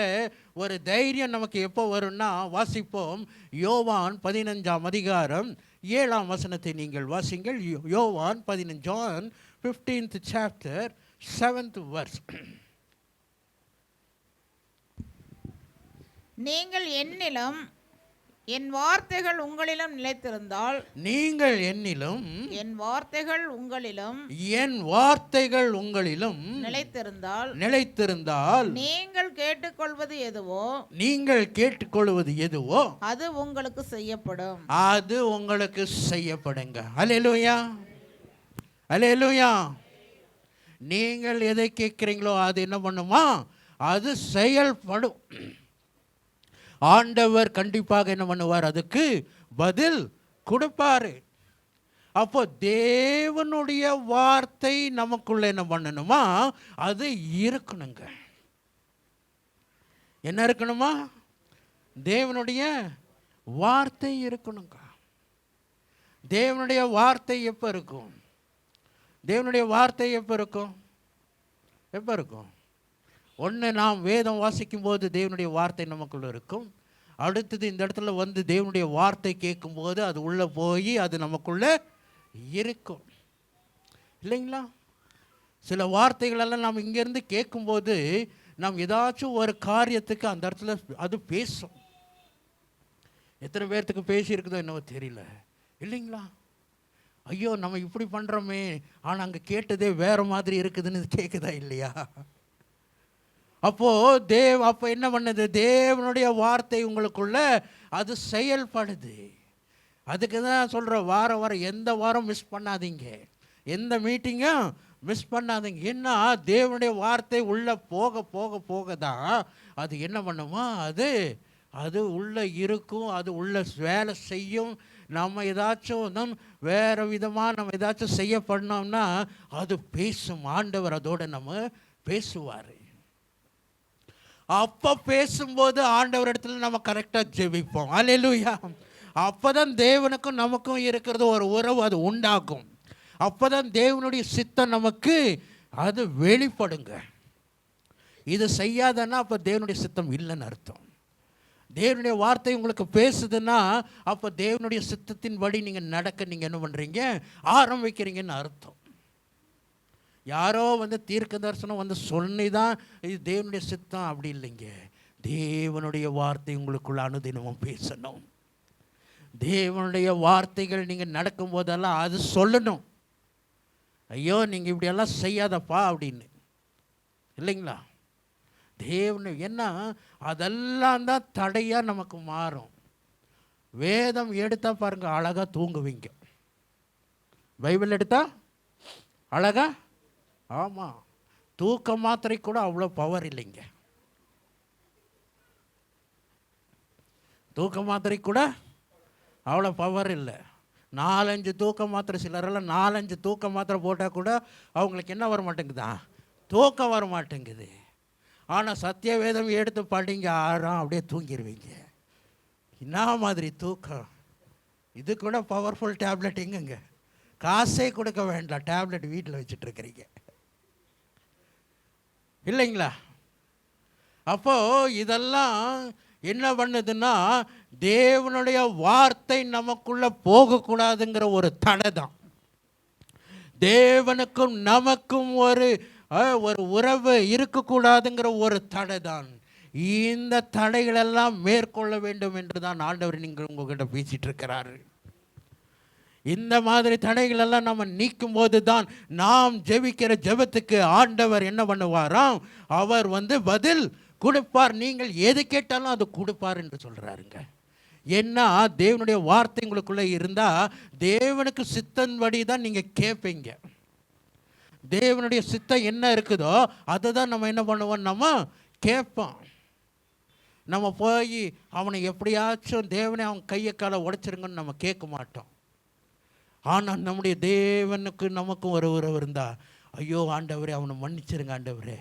ஒரு தைரியம் நமக்கு எப்போ வரும்னா, வாசிப்போம். யோவான் 15 நீங்கள் வாசிங்கள். யோவான் 15, John 15th chapter 7th verse. நீங்கள் என்னிலும் என் வார்த்தைகள் உங்களிலும் நிலைத்திருந்தால், நீங்கள் என்னிலும் என் வார்த்தைகள் உங்களிலும் என் வார்த்தைகள் உங்களிலும் நிலைத்திருந்தால் நீங்கள் கேட்டுக்கொள்வது எதுவோ அது உங்களுக்கு செய்யப்படும். அது உங்களுக்கு செய்யப்படுங்க. அல்லேலூயா, அல்லேலூயா. நீங்கள் எதை கேட்குறீங்களோ அது என்ன பண்ணுமா? அது செயல்படும். ஆண்டவர் கண்டிப்பாக என்ன பண்ணுவார்? அதுக்கு பதில் கொடுப்பாரு. அப்போ தேவனுடைய வார்த்தை நமக்குள்ள என்ன பண்ணணுமா? அது இருக்கணுங்க. என்ன இருக்கணுமா? தேவனுடைய வார்த்தை இருக்கணுங்க. தேவனுடைய வார்த்தை எப்போ இருக்கும்? தேவனுடைய வார்த்தை எப்போ இருக்கும்? எப்போ இருக்கும்? ஒன்று, நாம் வேதம் வாசிக்கும் போது தேவனுடைய வார்த்தை நமக்குள்ள இருக்கும். அடுத்தது இந்த இடத்துல தேவனுடைய வார்த்தை கேட்கும்போது அது உள்ளே போய் அது நமக்குள்ள இருக்கும், இல்லைங்களா? சில வார்த்தைகளெல்லாம் நாம் இங்கேருந்து கேட்கும்போது நாம் ஏதாச்சும் ஒரு காரியத்துக்கு அந்த இடத்துல அது பேசும். எத்தனை பேர்த்துக்கு பேசியிருக்குதோ என்னவோ தெரியல, இல்லைங்களா? ஐயோ நம்ம இப்படி பண்ணுறோமே, ஆனால் அங்கே கேட்டதே வேறு மாதிரி இருக்குதுன்னு கேட்குதா இல்லையா? அப்போது அப்போ என்ன பண்ணுது? தேவனுடைய வார்த்தை உங்களுக்குள்ள அது செயல்படுது. அதுக்கு தான் சொல்கிறேன், வாரம் எந்த வாரம் மிஸ் பண்ணாதீங்க, எந்த மீட்டிங்கும் மிஸ் பண்ணாதீங்க. ஏன்னா தேவனுடைய வார்த்தை உள்ளே போக போக போக தான் அது என்ன பண்ணுமா? அது உள்ளே இருக்கும், அது உள்ள வேலை செய்யும். நம்ம ஏதாச்சும் வேறு விதமாக நம்ம ஏதாச்சும் செய்ய பண்ணோம்னா அது பேசும். ஆண்டவர் அதோடு நம்ம பேசுவார். அப்போ பேசும்போது ஆண்டவர் இடத்துல நம்ம கரெக்டாக ஜெபிப்போம். அல்லேலூயா. அப்போ தான் தேவனுக்கும் நமக்கும் இருக்கிறது ஒரு உறவு அது உண்டாகும். அப்போ தான் தேவனுடைய சித்தம் நமக்கு அது வெளிப்படுங்க. இது செய்யாதன்னா அப்போ தேவனுடைய சித்தம் இல்லைன்னு அர்த்தம். தேவனுடைய வார்த்தை உங்களுக்கு பேசுதுன்னா அப்போ தேவனுடைய சித்தத்தின் படி நீங்கள் நடக்க நீங்கள் என்ன பண்ணுறீங்க? ஆரம்பிக்கிறீங்கன்னு அர்த்தம். யாரோ தீர்க்க தரிசனம் சொல்லி தான் இது தேவனுடைய சித்தம், அப்படி இல்லைங்க. தேவனுடைய வார்த்தை உங்களுக்குள்ள அனுதினமும் பேசணும். தேவனுடைய வார்த்தைகள் நீங்கள் நடக்கும் போதெல்லாம் அது சொல்லணும். ஐயோ நீங்கள் இப்படியெல்லாம் செய்யாதப்பா அப்படின்னு, இல்லைங்களா? தேவனு ஏன்னா அதெல்லாம் தான் தடையாக நமக்கு மாறும். வேதம் எடுத்தால் பாருங்கள், அழகாக தூங்குவீங்க. பைபிள் எடுத்தால் அழகா, ஆமாம், தூக்க மாத்திரை கூட அவ்வளோ பவர் இல்லைங்க. தூக்க மாத்திரை கூட அவ்வளோ பவர் இல்லை. 4-5 தூக்க மாத்திரை, சிலரெல்லாம் 4-5 தூக்க மாத்திரை போட்டால் கூட அவங்களுக்கு என்ன வர மாட்டேங்குதா? தூக்கம் வர மாட்டேங்குது. ஆனால் சத்திய வேதம் எடுத்து படிங்க, ஆறாம் அப்படியே தூங்கிடுவீங்க. என்ன மாதிரி தூக்கம்! இது கூட பவர்ஃபுல் டேப்லெட் எங்கங்க? காசே கொடுக்க வேண்டாம், டேப்லெட் வீட்டில் வச்சுட்ருக்கிறீங்க, இல்லைங்களா? அப்போது இதெல்லாம் என்ன பண்ணுதுன்னா தேவனுடைய வார்த்தை நமக்குள்ளே போகக்கூடாதுங்கிற ஒரு தடை தான். தேவனுக்கும் நமக்கும் ஒரு உறவு இருக்கக்கூடாதுங்கிற ஒரு தடை தான். இந்த தடைகளெல்லாம் மேற்கொள்ள வேண்டும் என்று தான் ஆண்டவர் நீங்கள் உங்ககிட்ட பேசிகிட்டு இருக்கிறாரு. இந்த மாதிரி தடைகளெல்லாம் நம்ம நீக்கும் போது தான் நாம் ஜெபிக்கிற ஜெபத்துக்கு ஆண்டவர் என்ன பண்ணுவாராம்? அவர் பதில் கொடுப்பார். நீங்கள் எது கேட்டாலும் அது கொடுப்பார் என்று சொல்கிறாருங்க. ஏன்னா தேவனுடைய வார்த்தை உங்களுக்குள்ளே இருந்தால் தேவனுக்கு சித்தன்படி தான் நீங்கள் கேட்பீங்க. தேவனுடைய சித்தம் என்ன இருக்குதோ அதை தான் நம்ம என்ன பண்ணுவோம்? நம்ம கேட்போம். நம்ம போய் அவனை எப்படியாச்சும் தேவனை அவன் கையை காலை உடைச்சிருங்கன்னு நம்ம கேட்க மாட்டோம். ஆனால் நம்முடைய தேவனுக்கு நமக்கும் ஒரு உறவு இருந்தால், ஐயோ ஆண்டவரே அவனை மன்னிச்சிருங்க ஆண்டவரே,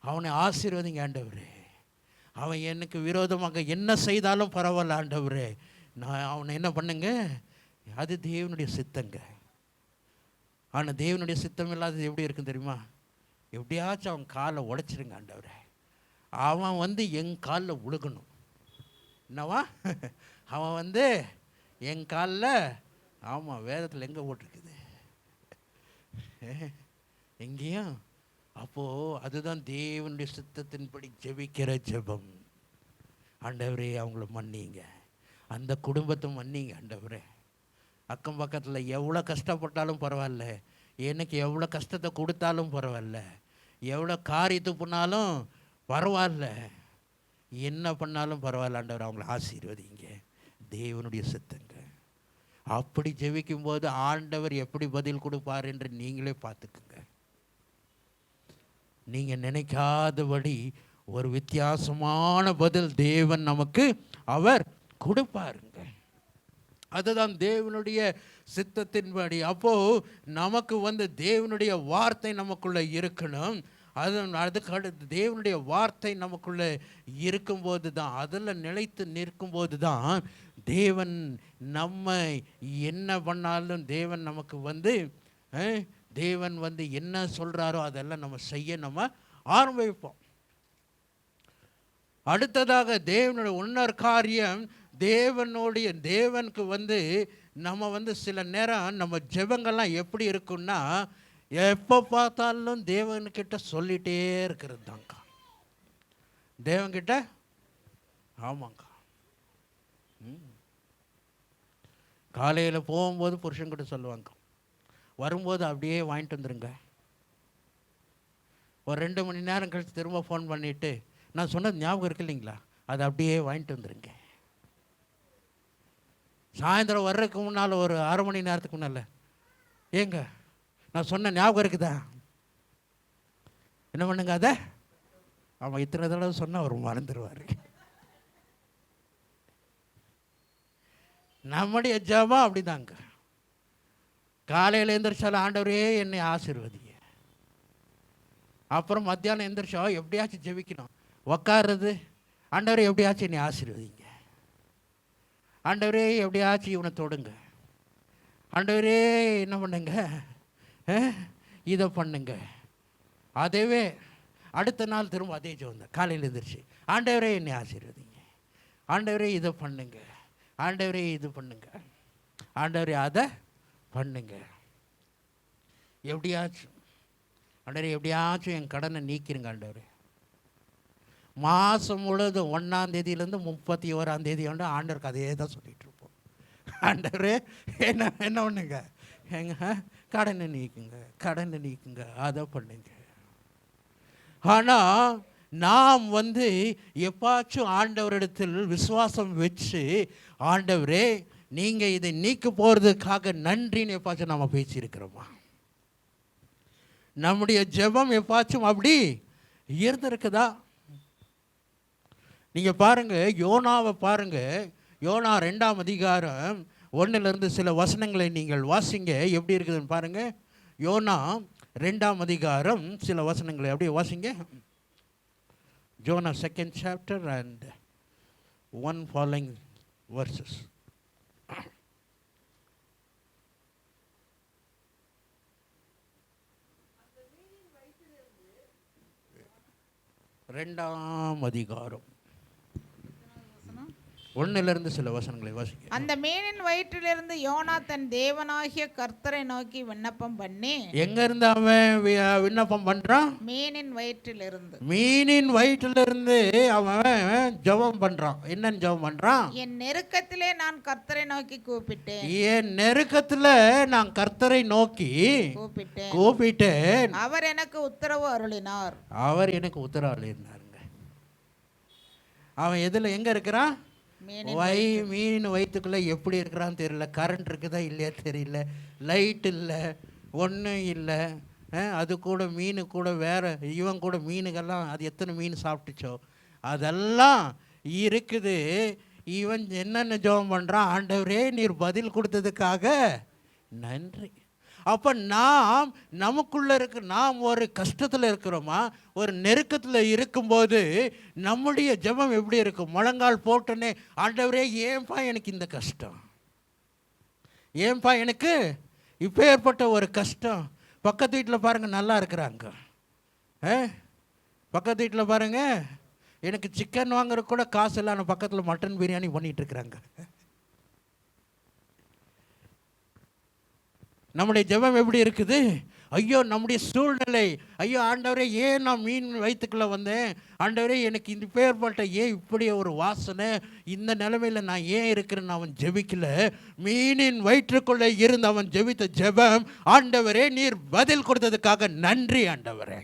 அவனை ஆசீர்வதிங்க ஆண்டவரே. அவன் எனக்கு விரோதமாக என்ன செய்தாலும் பரவாயில்ல ஆண்டவரே, நான் அவனை என்ன பண்ணுங்க, அது தேவனுடைய சித்தங்க. ஆனால் தேவனுடைய சித்தம் இல்லாதது எப்படி இருக்குன்னு தெரியுமா? எப்படியாச்சும் அவன் காலை உடைச்சிருங்க ஆண்டவரே. அவன் என் காலில் விழுகணும். என்னவா? அவன் என் காலில், ஆமாம், வேதத்தில் எங்கே போட்டிருக்குது? எங்கேயும். அப்போது அதுதான் தேவனுடைய சித்தத்தின்படி ஜெபிக்கிற ஜெபம். ஆண்டவரே அவங்கள மன்னிங்க, அந்த குடும்பத்தை மன்னிங்க ஆண்டவரே. அக்கம் பக்கத்தில் எவ்வளோ கஷ்டப்பட்டாலும் பரவாயில்ல, எனக்கு எவ்வளோ கஷ்டத்தை கொடுத்தாலும் பரவாயில்ல, எவ்வளோ காரியத்தை பண்ணாலும் பரவாயில்ல, என்ன பண்ணாலும் பரவாயில்ல ஆண்டவர், அவங்கள ஆசீர்வதிங்க. தேவனுடைய சித்தங்க. அப்படி ஜெபிக்கும்போது ஆண்டவர் எப்படி பதில் கொடுப்பார் என்று நீங்களே பார்த்துக்குங்க. நீங்கள் நினைக்காதபடி ஒரு வித்தியாசமான பதில் தேவன் நமக்கு அவர் கொடுப்பாருங்க. அதுதான் தேவனுடைய சித்தத்தின்படி. அப்போது நமக்கு தேவனுடைய வார்த்தை நமக்குள்ளே இருக்கணும். அதுக்கு அடுத்து தேவனுடைய வார்த்தை நமக்குள்ளே இருக்கும்போது தான், அதில் நிலைத்து நிற்கும்போது தான் தேவன் நம்ம என்ன பண்ணாலும் தேவன் நமக்கு தேவன் என்ன சொல்கிறாரோ அதெல்லாம் நம்ம செய்ய நம்ம ஆரம்பிப்போம். அடுத்ததாக தேவனுடைய இன்னொரு காரியம், தேவனுக்கு நம்ம சில நேரம் நம்ம ஜெபங்கள்லாம் எப்படி இருக்குன்னா, எப்போ பார்த்தாலும் தேவன்கிட்ட சொல்லிகிட்டே இருக்கிறது தாங்க்கா. தேவன்கிட்ட, ஆமாங்க்கா. காலையில் போகும்போது புருஷன்கிட்ட சொல்லுவாங்க, வரும்போது அப்படியே வாங்கிட்டு வந்துடுங்க. ஒரு 2 மணி நேரம் கழித்து திரும்ப ஃபோன் பண்ணிவிட்டு, நான் சொன்னது ஞாபகம் இருக்கு இல்லைங்களா, அதை அப்படியே வாங்கிட்டு வந்துடுங்க. சாயந்தரம் வர்றதுக்கு முன்னால் ஒரு 1/2 மணி நேரத்துக்கு முன்னால், ஏங்க நான் சொன்ன ஞாபகம் இருக்குதா, என்ன பண்ணுங்க அதை. அவன் இத்தனை தடவை சொன்னால் அவர் மறந்துடுவார். நம்முடைய ஜெபம் அப்படிதாங்க. காலையில் எந்திரிச்சாலும் ஆண்டவரே என்னை ஆசீர்வதிங்க. அப்புறம் மத்தியானம் எந்திரிச்சா எப்படியாச்சும் ஜெபிக்கணும். உக்காடுறது, ஆண்டவரே எப்படியாச்சும் என்னை ஆசீர்வதிங்க, ஆண்டவரே எப்படியாச்சும் இவனை தொடுங்க, ஆண்டவரே என்ன பண்ணுங்க, இதை பண்ணுங்க. அதேவே அடுத்த நாள் திரும்ப அதே ஜெபம். காலையில் எந்திரிச்சு ஆண்டவரே என்னை ஆசீர்வதிங்க, ஆண்டவரே இதை பண்ணுங்க, ஆண்டவரே இது பண்ணுங்க, ஆண்டவரே அதை பண்ணுங்க. எப்படியாச்சும் ஆண்டவரே எப்படியாச்சும் என் கடனை நீக்கிருங்க ஆண்டவரே. மாதம் முழுவதும் 1ஆம் தேதியிலேருந்து 31ஆம் தேதி ஆண்டவருக்கு அதே தான் சொல்லிகிட்டு இருப்போம். ஆண்டவரே என்ன பண்ணுங்க, கடனை நீக்குங்க, கடனை நீக்குங்க, அதை பண்ணுங்க. ஆனால் நாம் எப்பாச்சும் ஆண்டவரிடத்தில் விசுவாசம் வச்சு, ஆண்டவரே நீங்கள் இதை நீக்க போகிறதுக்காக நன்றின்னு எப்பாச்சும் நாம் பேசியிருக்கிறோமா? நம்முடைய ஜெபம் எப்பாச்சும் அப்படி இருந்திருக்குதா? நீங்கள் பாருங்கள், யோனாவை பாருங்கள். யோனா 2ஆம் அதிகாரம் 1லிருந்து சில வசனங்களை நீங்கள் வாசிங்க, எப்படி இருக்குதுன்னு பாருங்கள். யோனா 2ஆம் அதிகாரம் சில வசனங்களை அப்படியே வாசிங்க. Jonah 2nd chapter and 1 following verses. ரெண்டாம் அதிகாரம் 1லிருந்து சில வசனங்களை வாசிக்க. அந்த மீனின் வயிற்றிலிருந்து யோனா தன் தேவனாகிய கர்த்தரை நோக்கி விண்ணப்பம் பண்ணி. எங்க இருந்து அவன் விண்ணப்பம் பண்றான்? மீனின் வயிற்றிலிருந்து. மீனின் வயிற்றிலிருந்து அவன் ஜெபம் பண்றான். என்னன்னு ஜெபம் பண்றான்? என் நெருக்கத்திலே நான் கர்த்தரை நோக்கி கூப்பிட்டேன். என் நெருக்கத்துல நான் கர்த்தரை நோக்கி கூப்பிட்டேன். அவர் எனக்கு உத்தரவு அருளினார். அவர் எனக்கு உத்தரவு அருளினாருங்க. அவன் எதுல எங்க இருக்கிறான்? மீன் வயிற்றுக்குள்ளே எப்படி இருக்கிறான்னு தெரியல. கரண்ட் இருக்குதா இல்லையா தெரியல, லைட் இல்லை, ஒன்றும் இல்லை. அது கூட மீன் கூட வேறு, இவன் கூட மீனுக்கெல்லாம் அது எத்தனை மீன் சாப்பிட்டுச்சோ அதெல்லாம் இருக்குது. இவன் என்னென்ன ஜெபம் பண்ணுறான்? ஆண்டவரே நீர் பதில் கொடுத்ததுக்காக நன்றி. அப்போ நாம் ஒரு கஷ்டத்தில் இருக்கிறோமா, ஒரு நெருக்கத்தில் இருக்கும்போது நம்முடைய ஜெபம் எப்படி இருக்கும்? முழங்கால் போட்டோன்னே, ஆண்டவரே ஏன்பா எனக்கு இந்த கஷ்டம், ஏன்பா எனக்கு இப்போ ஏற்பட்ட ஒரு கஷ்டம். பக்கத்து வீட்டில் பாருங்கள் நல்லா இருக்கிறாங்க, பக்கத்து வீட்டில் பாருங்கள் எனக்கு சிக்கன் வாங்குற கூட காசு இல்லை, ஆனால் பக்கத்தில் மட்டன் பிரியாணி பண்ணிகிட்டு இருக்கிறாங்க. நம்முடைய ஜெபம் எப்படி இருக்குது? ஐயோ நம்முடைய சூழ்நிலை, ஐயோ ஆண்டவரே ஏன் நான் மீன் வயிற்றுக்குள்ளே வந்தேன், ஆண்டவரே எனக்கு இந்த பேர்பட்ட ஏன் இப்படி ஒரு வாசனை, இந்த நிலைமையில் நான் ஏன் இருக்கிறேன்னு அவன் ஜெபிக்கல. மீனின் வயிற்றுக்குள்ளே இருந்து அவன் ஜெபித்த ஜெபம், ஆண்டவரே நீர் பதில் கொடுத்ததுக்காக நன்றி ஆண்டவரே.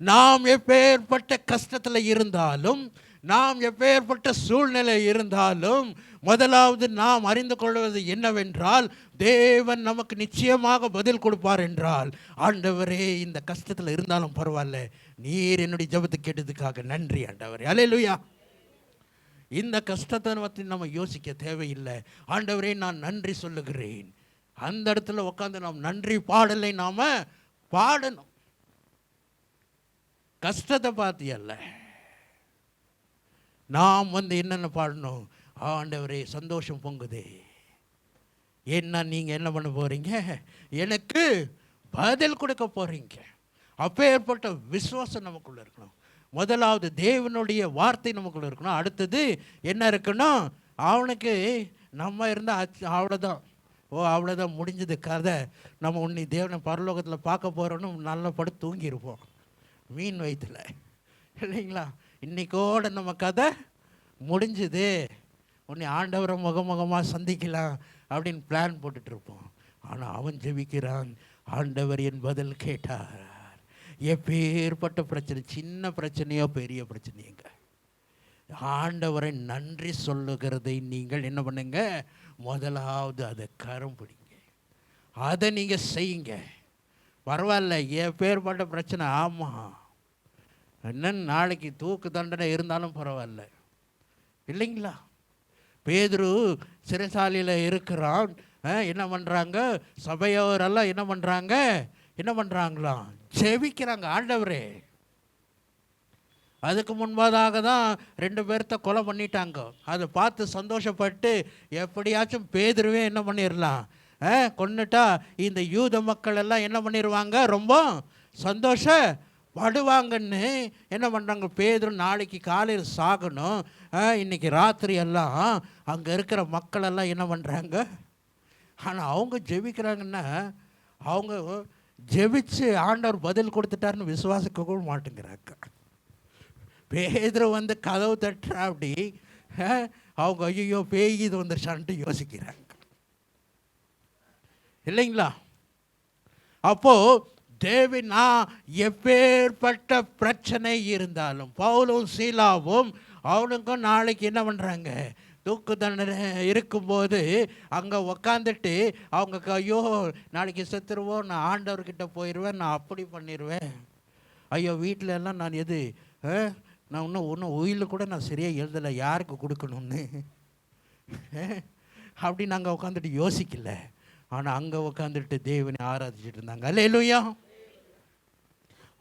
நாம் எப்பேற்பட்ட கஷ்டத்தில் இருந்தாலும், நாம் எப்பேற்பட்ட சூழ்நிலை இருந்தாலும், முதலாவது நாம் அறிந்து கொள்வது என்னவென்றால், தேவன் நமக்கு நிச்சயமாக பதில் கொடுப்பார் என்றால், ஆண்டவரே இந்த கஷ்டத்தில் இருந்தாலும் பரவாயில்ல, நீர் என்னுடைய ஜெபத்தை கேட்டதுக்காக நன்றி ஆண்டவரே. அல்லேலூயா. இந்த கஷ்டத்தை பற்றி நம்ம யோசிக்க தேவையில்லை. ஆண்டவரே நான் நன்றி சொல்லுகிறேன். அந்த இடத்துல உட்காந்து நாம் நன்றி பாடலை நாம் பாடணும். கஷ்டத்தை பார்த்தியல்ல, நாம் என்னென்ன பாடணும்? ஆண்டவரே சந்தோஷம் பொங்குதே, என்ன நீங்கள் என்ன பண்ண போகிறீங்க, எனக்கு பதில் கொடுக்க போகிறீங்க. அப்போ ஏற்பட்ட விசுவாசம் நமக்குள்ளே இருக்கணும். முதலாவது தேவனுடைய வார்த்தை நமக்குள்ளே இருக்கணும். அடுத்தது என்ன இருக்கணும்? அவனுக்கு நம்ம இருந்தால் அவ்வளோதான், அவ்வளோதான் முடிஞ்சது கதை, நம்ம உன்னை தேவனை பரலோகத்தில் பார்க்க போகிறோன்னு நல்லா படுத்து தூங்கியிருப்போம் மீன் வயிற்றுல, இல்லைங்களா? இன்றைக்கோட நம்ம கதை முடிஞ்சுது, உன்னை ஆண்டவரை முகமுகமாக சந்திக்கலாம் அப்படின்னு பிளான் போட்டுட்ருப்போம். ஆனால் அவன் ஜெபிக்கிறான், ஆண்டவர் என் பதில் கேட்டார். எப்பேற்பட்ட பிரச்சனை, சின்ன பிரச்சனையோ பெரிய பிரச்சனைங்க, ஆண்டவரை நன்றி சொல்லுகிறதை நீங்கள் என்ன பண்ணுங்க? முதலாவது அதை கரம் பிடிங்க, அதை நீங்கள் செய்யுங்க. பரவாயில்ல, எப்பேற்பட்ட பிரச்சனை, ஆமாம் என்னன்னு நாளைக்கு தூக்கு தண்டனை இருந்தாலும் பரவாயில்ல, இல்லைங்களா? பேதுரு சிறைசாலையில் இருக்கிறான். என்ன பண்ணுறாங்க? சபையோரெல்லாம் என்ன பண்ணுறாங்களாம்? ஜெபிக்கிறாங்க. ஆண்டவரே, அதுக்கு முன்பதாக தான் 2 பேர்த்த கொலை பண்ணிட்டாங்க. அதை பார்த்து சந்தோஷப்பட்டு எப்படியாச்சும் பேதுருவே என்ன பண்ணிடலாம், கொன்னுட்டா இந்த யூத மக்கள் எல்லாம் என்ன பண்ணிடுவாங்க, ரொம்ப சந்தோஷப்படுவாங்கன்னு என்ன பண்ணுறாங்க? பேதுரு நாளைக்கு காலையில் சாகணும், இன்றைக்கி ராத்திரி எல்லாம் அங்கே இருக்கிற மக்களெல்லாம் என்ன பண்ணுறாங்க? ஆனால் அவங்க ஜெபிக்கிறாங்கன்னா, அவங்க ஜெபிச்சு ஆண்டவர் பதில் கொடுத்துட்டாருன்னு விசுவாசிக்க கூட மாட்டேங்கிறாங்க. பேதுரு கதவு தட்டுறா, அப்படி அவங்க ஐயோ பேய் இது வந்துருச்சான்ட்டு யோசிக்கிறாங்க, இல்லைங்களா? அப்போது தேவனா எப்பேற்பட்ட பிரச்சனை இருந்தாலும், பவுலும் சீலாவும் அவனுக்கும் நாளைக்கு என்ன பண்ணுறாங்க? தூக்கு தண்டனை இருக்கும்போது அங்கே உக்காந்துட்டு அவங்க ஐயோ நாளைக்கு செத்துருவோம், நான் ஆண்டவர்கிட்ட போயிடுவேன், நான் அப்படி பண்ணிடுவேன், ஐயோ வீட்டில் எல்லாம் நான் நான் ஒன்றும் உயிரில் கூட நான் சரியாக எழுதலை, யாருக்கு கொடுக்கணும்னு அப்படி நாங்கள் உட்காந்துட்டு யோசிக்கல. ஆனால் அங்கே உட்காந்துட்டு தேவனை ஆராதிச்சுட்டு இருந்தாங்க. அல்லேலூயா.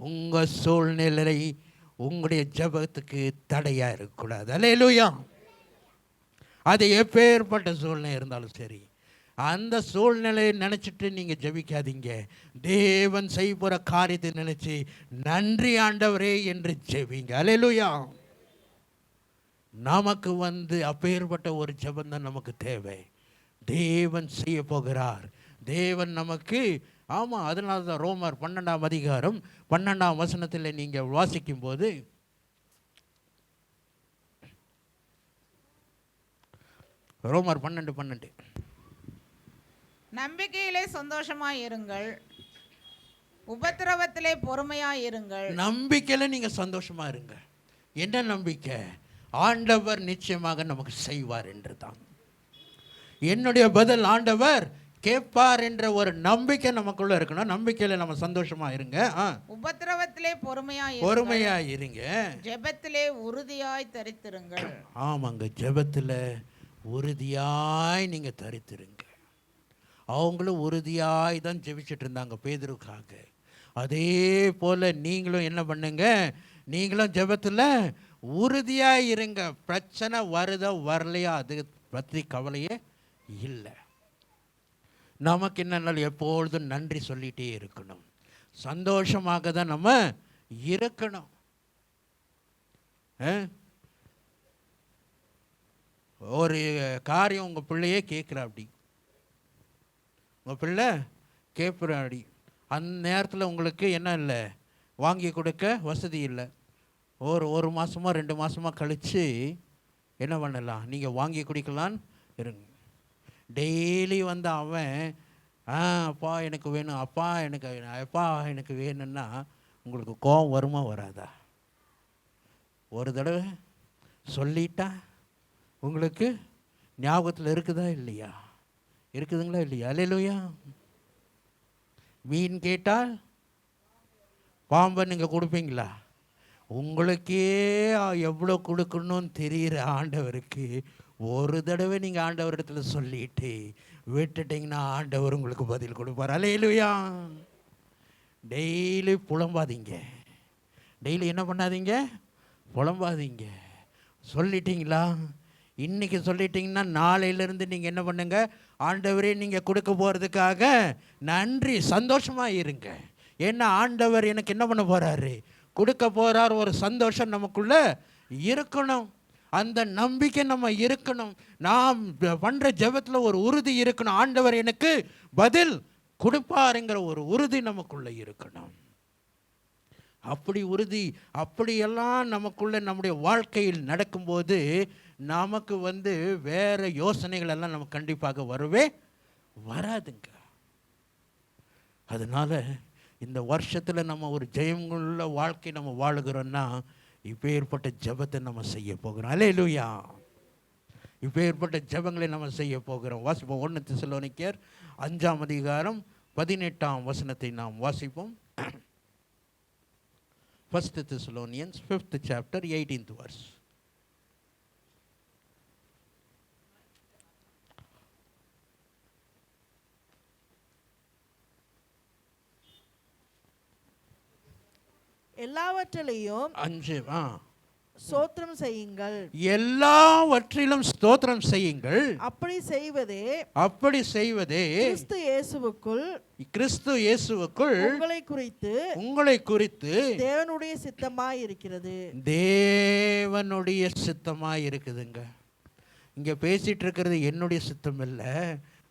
உங்கள் சூழ்நிலை உங்களுடைய ஜெபத்துக்கு தடையாக இருக்கக்கூடாது. அல்லேலூயா. அது எப்பேற்பட்ட சூழ்நிலை இருந்தாலும் சரி, அந்த சூழ்நிலையை நினச்சிட்டு நீங்கள் ஜெபிக்காதீங்க. தேவன் செய்ய போகிற காரியத்தை நினச்சி நன்றி ஆண்டவரே என்று ஜெபிங்க. அல்லேலூயா. நமக்கு அப்பேற்பட்ட ஒரு ஜெபம் தான் நமக்கு தேவை. தேவன் செய்ய போகிறார், தேவன் நமக்கு. ஆமாம், அதனால தான் ரோமர் 12ஆம் அதிகாரம் 12ஆம் வசனத்தில் நீங்கள் வாசிக்கும் போது, ரோமர் 12:12, நம்பிக்கையிலே சந்தோஷமாய் இருங்கள், உபத்திரவத்திலே பொறுமையாய் இருங்கள். நம்பிக்கையில நீங்க சந்தோஷமா இருங்க. என்ன நம்பிக்கை? ஆண்டவர் நிச்சயமாக நமக்கு செய்வார் என்று தான். என்னுடைய பதில் ஆண்டவர் கேட்பார் என்ற ஒரு நம்பிக்கை நமக்குள்ள இருக்கணும். நம்பிக்கையில நம்ம சந்தோஷமா இருங்க. உபத்திரவத்திலே பொறுமையாய் இருங்க. ஜெபத்திலே உறுதியாய் தரித்திருங்கள். ஆமாங்க, ஜெபத்தில் உறுதியாய் நீங்க தரித்திருங்க. அவங்களும் உறுதியாய் தான் ஜெபிச்சுட்டு இருந்தாங்க பேதுருக்காக. அதே போல் நீங்களும் என்ன பண்ணுங்க, நீங்களும் ஜெபத்தில் உறுதியாக இருங்க. பிரச்சனை வருதோ வரலையோ அது பற்றி கவலையே இல்லை. நமக்கு என்னென்ன எப்பொழுதும் நன்றி சொல்லிகிட்டே இருக்கணும், சந்தோஷமாக தான் நம்ம இருக்கணும். ஒரு காரியம் உங்கள் பிள்ளையே கேட்குறா, அப்படி உங்கள் பிள்ளை கேட்குறாடி, அந்த நேரத்தில் உங்களுக்கு என்ன இல்லை, வாங்கி கொடுக்க வசதி இல்லை. ஒரு மாதமாக 2 மாதமாக கழித்து என்ன பண்ணலாம், நீங்கள் வாங்கி குடிக்கலான்னு இருங்க. டெய்லி வந்து அவன் அப்பா எனக்கு வேணும், அப்பா எனக்கு வேணும்னா உங்களுக்கு கோபம் வருமா வராதா? ஒரு தடவை சொல்லிட்டா உங்களுக்கு ஞாபகத்தில் இருக்குதா இல்லையா? இருக்குதுங்களா இல்லையா? அல்லேலூயா. மீன் கேட்டால் பாம்பை நீங்கள் கொடுப்பீங்களா? உங்களுக்கே எவ்வளோ கொடுக்கணும்னு தெரிகிற ஆண்டவருக்கு ஒரு தடவை நீங்கள் ஆண்டவரிடத்துல சொல்லிட்டு விட்டுட்டிங்கன்னா ஆண்டவர் உங்களுக்கு பதில் கொடுப்பார். அல்லேலூயா. டெய்லி புலம்பாதீங்க, டெய்லி என்ன பண்ணாதீங்க, புலம்பாதீங்க. சொல்லிட்டீங்களா? இன்றைக்கி சொல்லிட்டீங்கன்னா நாளையிலேருந்து நீங்கள் என்ன பண்ணுங்க, ஆண்டவரே நீங்கள் கொடுக்க போகிறதுக்காக நன்றி சந்தோஷமாக இருங்க. ஏன்னா ஆண்டவர் எனக்கு என்ன பண்ண போகிறாரு, கொடுக்க போகிறார். ஒரு சந்தோஷம் நமக்குள்ளே இருக்கணும், அந்த நம்பிக்கை நம்ம இருக்கணும். நாம் பண்ணுற ஜெபத்தில் ஒரு உறுதி இருக்கணும், ஆண்டவர் எனக்கு பதில் கொடுப்பாருங்கிற ஒரு உறுதி நமக்குள்ளே இருக்கணும். அப்படி உறுதி அப்படியெல்லாம் நமக்குள்ளே நம்முடைய வாழ்க்கையில் நடக்கும்போது நமக்கு வந்து வேறு யோசனைகள் எல்லாம் நமக்கு கண்டிப்பாக வரவே வராதுங்க. அதனால் இந்த வருஷத்தில் நம்ம ஒரு ஜெயமுள்ள வாழ்க்கை நம்ம வாழுகிறோன்னா இப்போ ஏற்பட்ட ஜெபத்தை நம்ம செய்ய போகிறோம். அல்லேலூயா. இப்போ ஏற்பட்ட ஜெபங்களை நம்ம செய்ய போகிறோம். வாசிப்போம். 1 தெசலோனிக்கேயர் 5ஆம் அதிகாரம் 18ஆம் வசனத்தை நாம் வாசிப்போம். 1 Thessalonians 5th chapter 18th verse. எல்லாவற்றிலையும் 5 ஸ்தோத்திரம் செய்யுங்கள். எல்லாவற்றிலும் ஸ்தோத்திரம் செய்யுங்கள். அப்படி செய்வதே கிறிஸ்து இயேசுவுக்குள் உங்களை குறித்து தேவனுடைய சித்தமாய் இருக்கிறது. தேவனுடைய சித்தமாய் இருக்குதுங்க. இங்க பேசிட்டு இருக்கிறது என்னுடைய சித்தம் இல்லை,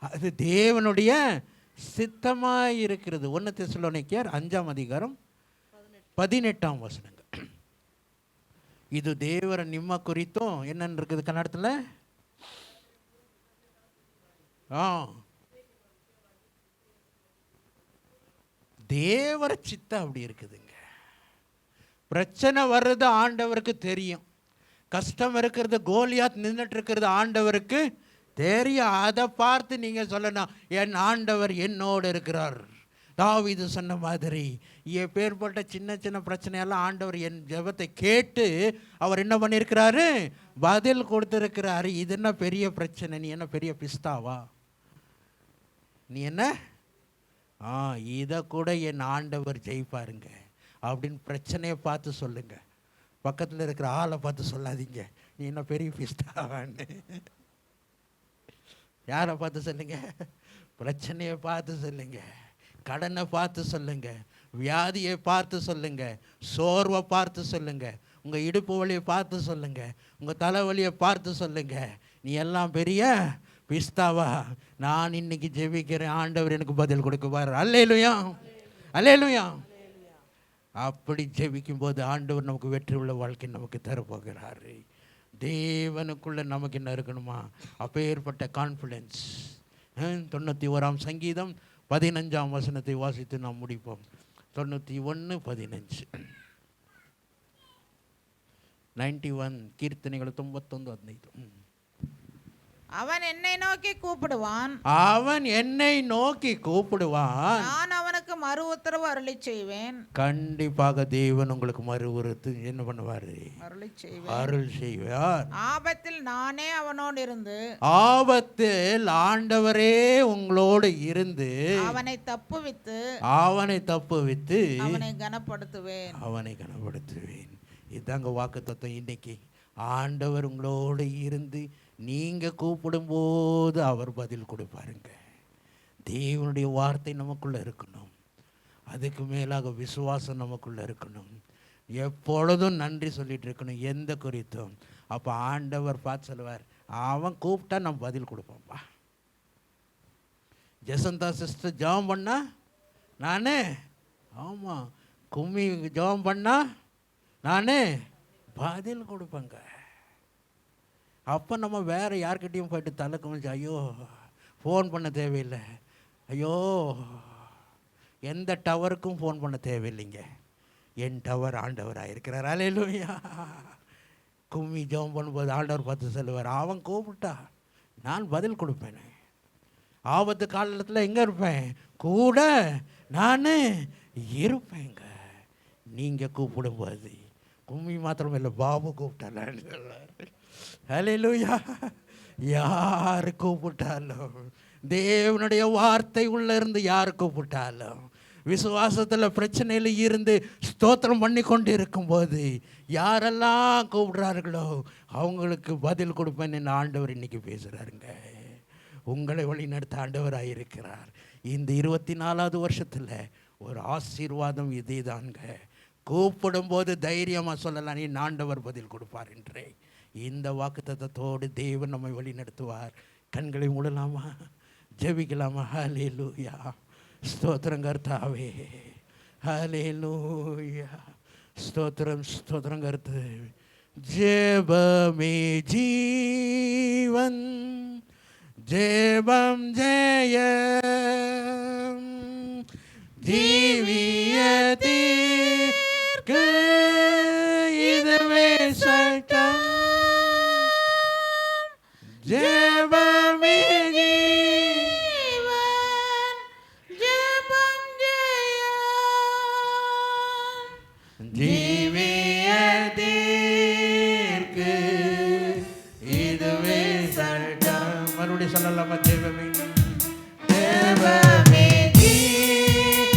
அது தேவனுடைய சித்தமாய் இருக்கிறது. 1 தெசலோனிக்கேயர் 5ஆம் அதிகாரம் 18ஆம் வசனங்க. இது ದೇವರ ನಿಮ್ಮ ಕುರಿತು என்னன்னு இருக்குது கன்னடத்தில்? தேவர சித்தம் அப்படி இருக்குதுங்க. பிரச்சனை வர்றது ஆண்டவருக்கு தெரியும், கஷ்டம் இருக்கிறது, கோலியாத் நின்றுட்டு இருக்கிறது ஆண்டவருக்கு தெரியும். அதை பார்த்து நீங்கள் சொல்லணும், என் ஆண்டவர் என்னோடு இருக்கிறார். தாவீது சொன்ன மாதிரி எப்பேற்பட்ட சின்ன சின்ன பிரச்சனையெல்லாம் ஆண்டவர் என் ஜெபத்தை கேட்டு அவர் என்ன பண்ணியிருக்கிறாரு, பதில் கொடுத்துருக்கிறாரு. இது என்ன பெரிய பிரச்சனை, நீ என்ன பெரிய பிஸ்தாவா, நீ என்ன இதை கூட என் ஆண்டவர் ஜெயிப்பாருங்க அப்படின்னு பிரச்சனையை பார்த்து சொல்லுங்க. பக்கத்தில் இருக்கிற ஆளை பார்த்து சொல்லாதீங்க நீ என்ன பெரிய பிஸ்தாவான்னு. யாரை பார்த்து சொல்லுங்க? பிரச்சனையை பார்த்து சொல்லுங்க, கடனை பார்த்து சொல்லுங்க, வியாதியை பார்த்து சொல்லுங்க, சோர்வை பார்த்து சொல்லுங்க, உங்கள் இடுப்பு வலியை பார்த்து சொல்லுங்க, உங்கள் தலைவலியை பார்த்து சொல்லுங்க. நீ எல்லாம் பெரிய பிஸ்தாவா, நான் இன்னைக்கு ஜெபிக்கிறேன், ஆண்டவர் எனக்கு பதில் கொடுக்குவார். அல்லேலூயா, அல்லேலூயா. அப்படி ஜெபிக்கும் போது ஆண்டவர் நமக்கு வெற்றி உள்ள வாழ்க்கை நமக்கு தரப்போகிறாரு. தேவனுக்குள்ள நமக்கு என்ன இருக்கணுமா, அப்பேற்பட்ட கான்ஃபிடென்ஸ். 91ஆம் சங்கீதம் 15ஆம் வசனத்தை வாசித்து நாம் முடிப்போம். 91:15. 91 கீர்த்தனைகள் 91:15. அவன் என்னை நோக்கி கூப்பிடுவான், அவன் என்னை நோக்கி கூப்பிடுவான், நான் அவனுக்கு மறு உத்தரவு அருளி செய்வேன். கண்டிப்பாக தேவன் உங்களுக்கு மறு உறுத்து என்ன பண்ணுவாரு? அருள் செய்வார். ஆபத்தில் நானே அவனோடு இருந்து, ஆபத்தில் ஆண்டவரே உங்களோடு இருந்து அவனை தப்புவித்து அவனை கனப்படுத்துவேன். இதாங்க வாக்குத்தத்தம். இன்னைக்கு ஆண்டவர் உங்களோடு இருந்து நீங்க கூப்பிடும்போது அவர் பதில் கொடுப்பாருங்க. தேவனுடைய வார்த்தை நமக்குள்ள இருக்கணும். அதுக்கு மேலாக விசுவாசம் நமக்குள்ள இருக்கணும். எப்பொழுதும் நன்றி சொல்லிட்டு இருக்கணும் எந்த குறித்தும். அப்போ ஆண்டவர் பார்த்து சொல்லுவார், அவன் கூப்பிட்டா நம்ம பதில் கொடுப்போம்ப்பா. ஜெசந்தா சிஸ்டர் ஜெபம் பண்ணா நானே, ஆமாம் கும்மி ஜெபம் பண்ணா நானே பதில் கொடுப்பேங்க. அப்போ நம்ம வேறு யார்கிட்டையும் போயிட்டு தலை குமிச்சு ஐயோ ஃபோன் பண்ண தேவையில்லை, ஐயோ எந்த டவருக்கும் ஃபோன் பண்ண தேவையில்லைங்க. என் டவர் ஆண்டவராக இருக்கிறார். அல்லேலூயா. கும்மி ஜெபம் பண்ணும்போது ஆண்டவர் பார்த்து சொல்லுவார், அவன் கூப்பிட்டா நான் பதில் கொடுப்பேன். ஆபத்து காலத்தில் எங்கே இருப்பேன்? கூட நான் இருப்பேங்க. நீங்கள் கூப்பிடும்போது கும்மி மாத்திரம் இல்லை, பாபு கூப்பிட்டால. அல்லேலூயா. யார் கூப்பிட்டாலும், தேவனுடைய வார்த்தை உள்ள இருந்து யார் கூப்பிட்டாலும், விசுவாசத்தில் பிரச்சனையில் இருந்து ஸ்தோத்திரம் பண்ணி கொண்டு இருக்கும்போது யாரெல்லாம் கூப்பிடுறார்களோ அவங்களுக்கு பதில் கொடுப்பேன்னு ஆண்டவர் இன்னைக்கு பேசுகிறாருங்க. உங்களை வழிநடத்த ஆண்டவராக இருக்கிறார். இந்த 24வது வருஷத்தில் ஒரு ஆசீர்வாதம் இதே தாங்க. கூப்பிடும்போது தைரியமாக சொல்லலாம், நீ ஆண்டவர் பதில் கொடுப்பார் என்றே. இந்த வாக்குத்தத்தத்தோடு தேவன் நம்மை வழி நடத்துவார். கண்களை மூடலாமா? ஜெபிக்கலாமா? ஹல்லேலூயா. ஸ்தோத்திரம் கர்த்தாவே. ஹல்லேலூயா. ஸ்தோத்திரம் ஸ்தோத்திரம் கர்த்தாவே. ஜெபமே ஜீவன், ஜெபம் ஜெயம், ஜீவியத்திற்கு இதுவே சட்டம். ஜெபமே ஜீவன், ஜெபம் ஜெயம், ஜீவியத்திற்கு இதுவே சட்டம். மறுபடியும் சொல்லலாமா? ஜெபமே ஜெபமே ஜீவன்,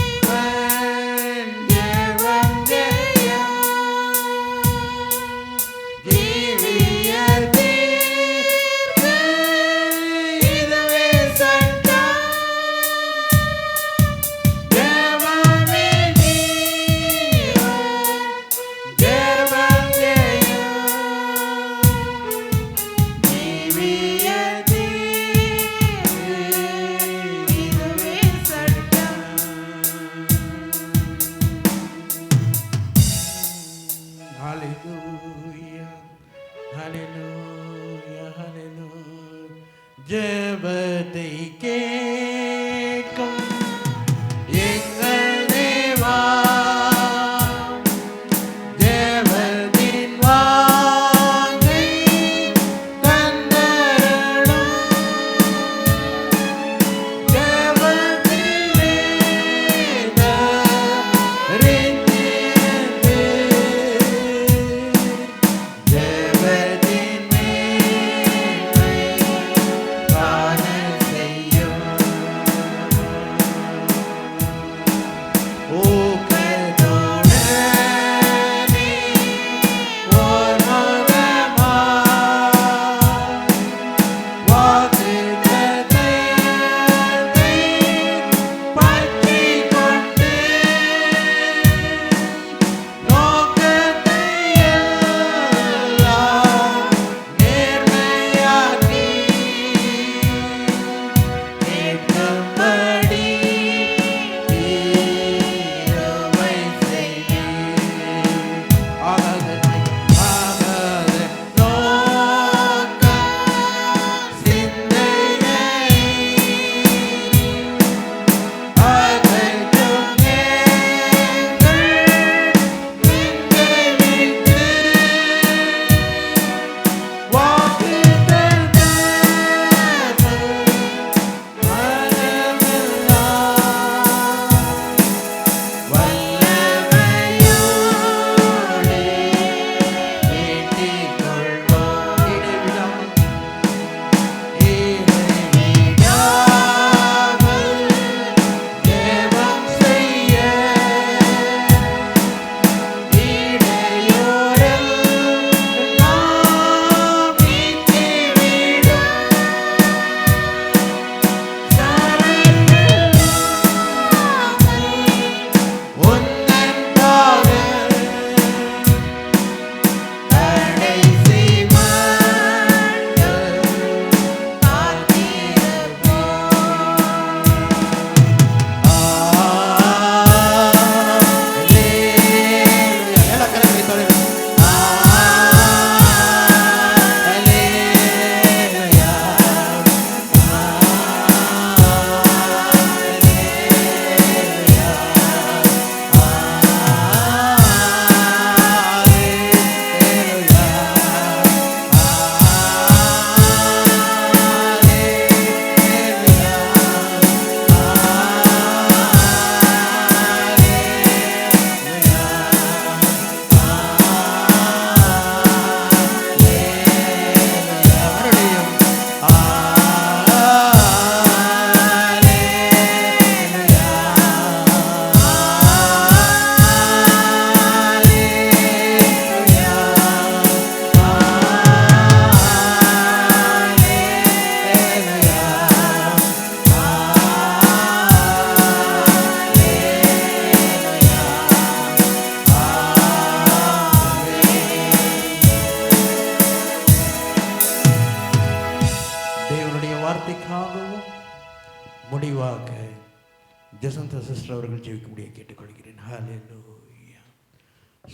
ஜெசந்தா சிஸ்டர் அவர்கள் ஜெபிக்க முடிய கேட்டுக்கொள்கிறேன். ஹalleluya.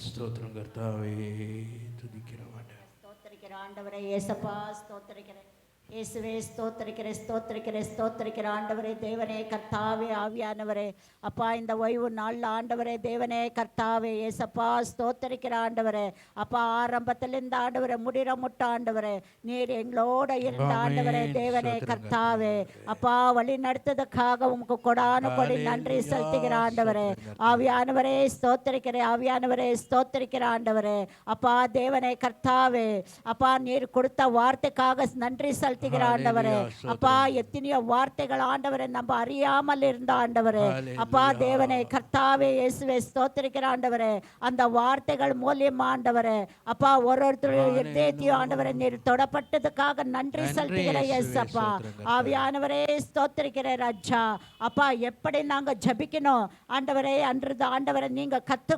ஸ்தோத்திரம் கர்த்தாவே, துதிக்கிறோம் ஆண்டவரே. ஸ்தோத்திரிக்கிற ஆண்டவரே இயேசப்பா, ஸ்தோத்திரிக்கிறேன் இயேசுவே, ஸ்தோத்திரிக்கிற ஆண்டவரே, தேவனே கர்த்தாவே, ஆவியானவரே, அப்பா இந்த ஓய்வு நாளில் ஆண்டவரே, தேவனே கர்த்தாவே, ஏசப்பா ஸ்தோத்திரிக்கிற ஆண்டவரே, அப்பா ஆரம்பத்திலிருந்து ஆண்டவரே முடிகிற முட்ட ஆண்டவரே, நீர் எங்களோட இருந்த ஆண்டவரே, தேவனே கர்த்தாவே, அப்பா வழி நடத்ததுக்காக உமக்கு கொடான கொடி நன்றி செலுத்துகிற ஆண்டவரே, ஆவியானவரே ஸ்தோத்திரிக்கிற ஆண்டவரே, அப்பா தேவனே கர்த்தாவே, அப்பா நீர் கொடுத்த வார்த்தைக்காக நன்றி செலுத்துகிற ஆண்டவரே, அப்பா எத்தனையோ வார்த்தைகள் ஆண்டவரே நம்ம அறியாமல் இருந்த ஆண்டவரே, அப்பா தேவனே கர்த்தாவே, இயேசுவே ஸ்தோத்திரிக்கிற ஆண்டவரே, அந்த வார்த்தைகள் மூலியமா ஆண்டவரே, அப்பா ஒருத்தருடைய இதயத்தையும் ஆண்டவரே நீர் தொடப்பட்டதுக்காக நன்றி செலுத்துகிற இயேசப்பா, ஆவியானவரே ஸ்தோத்திரிக்கிற ராஜா, அப்பா எப்படி நாங்க ஜெபிக்கணும் ஆண்டவரே அன்று ஆண்டவரே நீங்க கத்து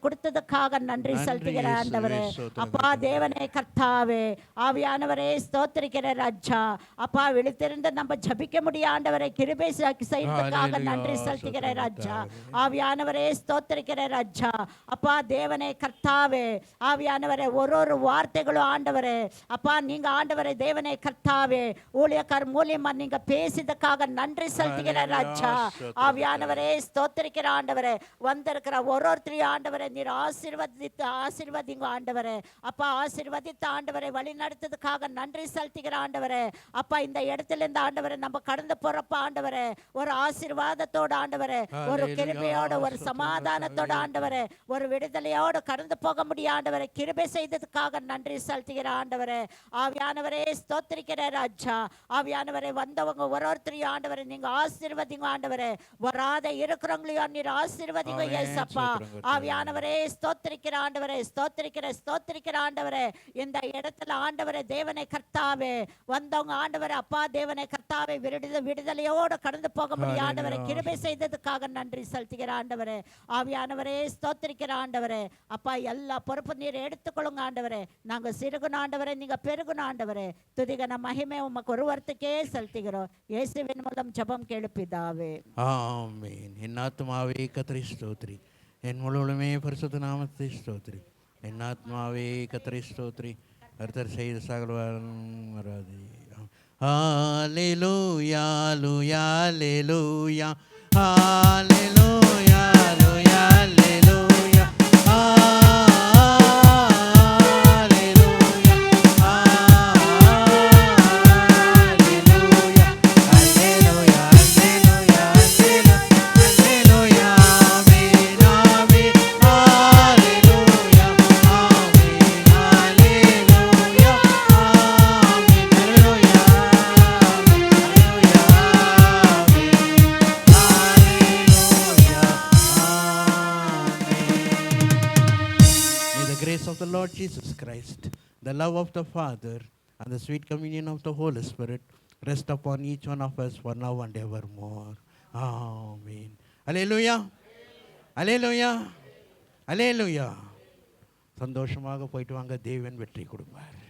கொடுத்ததுக்காக நன்றி செலுத்துகிற ஆண்டவரே, அப்பா தேவனே கர்த்தாவே, ஆவியானவரே ஸ்தோத்திரிக்கிற ராஜா, அப்பா விழித்திருந்து நம்ம ஜபிக்க முடிய ஆண்டவரை கிருபை செய்வதற்காக நன்றி செலுத்துகிற ராஜா, ஆவியானவரே ஸ்தோத்திரிக்கிற ராஜா, அப்பா தேவனே கர்த்தாவே, ஆவியானவரே ஒரு வார்த்தைகளும் ஆண்டவரே, அப்பா நீங்க ஆண்டவரே தேவனே கர்த்தாவே ஊழியக்கார் மூலியமா நீங்க பேசியதுக்காக நன்றி செலுத்துகிற ராஜா, ஆவியானவரே ஸ்தோத்திரிக்கிற ஆண்டவரே, வந்திருக்கிற ஒருத்தரையும் ஆண்டவரே நீர் ஆசீர்வதிங்க ஆண்டவரே, அப்பா ஆசீர்வதித்த ஆண்டவரை வழி நடத்ததுக்காக நன்றி செலுத்துகிற ஆண்டவரே, அப்பா இந்த இடத்துல இருந்து ஆண்டவரே நம்ம கடந்து போறப்ப ஆண்டவரே ஒரு ஆசீர்வாதத்தோட ஆண்டவரே, ஒரு கிருபையோட, ஒரு சமாதானத்தோட ஆண்டவரே, ஒரு விடுதலையோட கடந்து போக முடிய ஆண்டவரே கிருபை செய்ததுக்காக நன்றி செலுத்துகிற ஆண்டவரே, ஆவியானவரே ஸ்தோத்திரிக்கிற ராஜா, ஆவியானவரே வந்தவங்க ஒருத்தரையும் ஆண்டவரே நீங்க ஆசீர்வதிங்க ஆண்டவரே, வராத இருக்கிறவங்களையும் நீர் ஆசீர்வதிங்க இயேசப்பா, ஆவியானவரே ஸ்தோத்திரிக்கிற ஆண்டவரே, ஸ்தோத்திரிக்கிற ஆண்டவரே, இந்த இடத்துல ஆண்டவரே தேவனை கர்த்தாவே வந்தவங்க ஆண்டவரே, அப்பா தேவனை கர்த்தாவே விடுதலையோடு கடந்து போக முடியும் ஆண்டவரை கிருபை செய்ததுக்காக நன்றி செலுத்துகிற ஆண்டவரே, ஆவியானவரே ஸ்தோத்திரிக்கிற ஆண்டவரே, அப்பா எல்லா பொறுப்பு நீர் எடுத்துக்கொள்ளுங்க ஆண்டவரே, நாங்க சிறுகுன ஆண்டவரே நீங்க பெருகுன ஆண்டவரே, துதிகன மகிமை உமக்கு ஒருவர்த்துக்கே செலுத்துகிறோம், இயேசுவின் மூலம் ஜெபம் கேளு பிதாவே, ஆமென். என் ஆத்துமாவே கர்த்தரை ஸ்தோத்திரி, என் முழுவதுமே பரிசுத்த நாமத்தை ஸ்தோத்திரி, என் ஆத்மாவே கர்த்தரை ஸ்தோத்திரி, கர்த்தர் செய்த சகல வராது. ஹalleluya ஹalleluya ஹalleluya ஹalleluya ஹalleluya ஹalleluya of the Lord Jesus Christ, the love of the Father, and the sweet communion of the Holy Spirit rest upon each one of us for now and evermore. Amen. Hallelujah. Hallelujah. Hallelujah. சந்தோஷமாக போயிட்டு வாங்க, தேவன் வெற்றி கொடுப்பார்.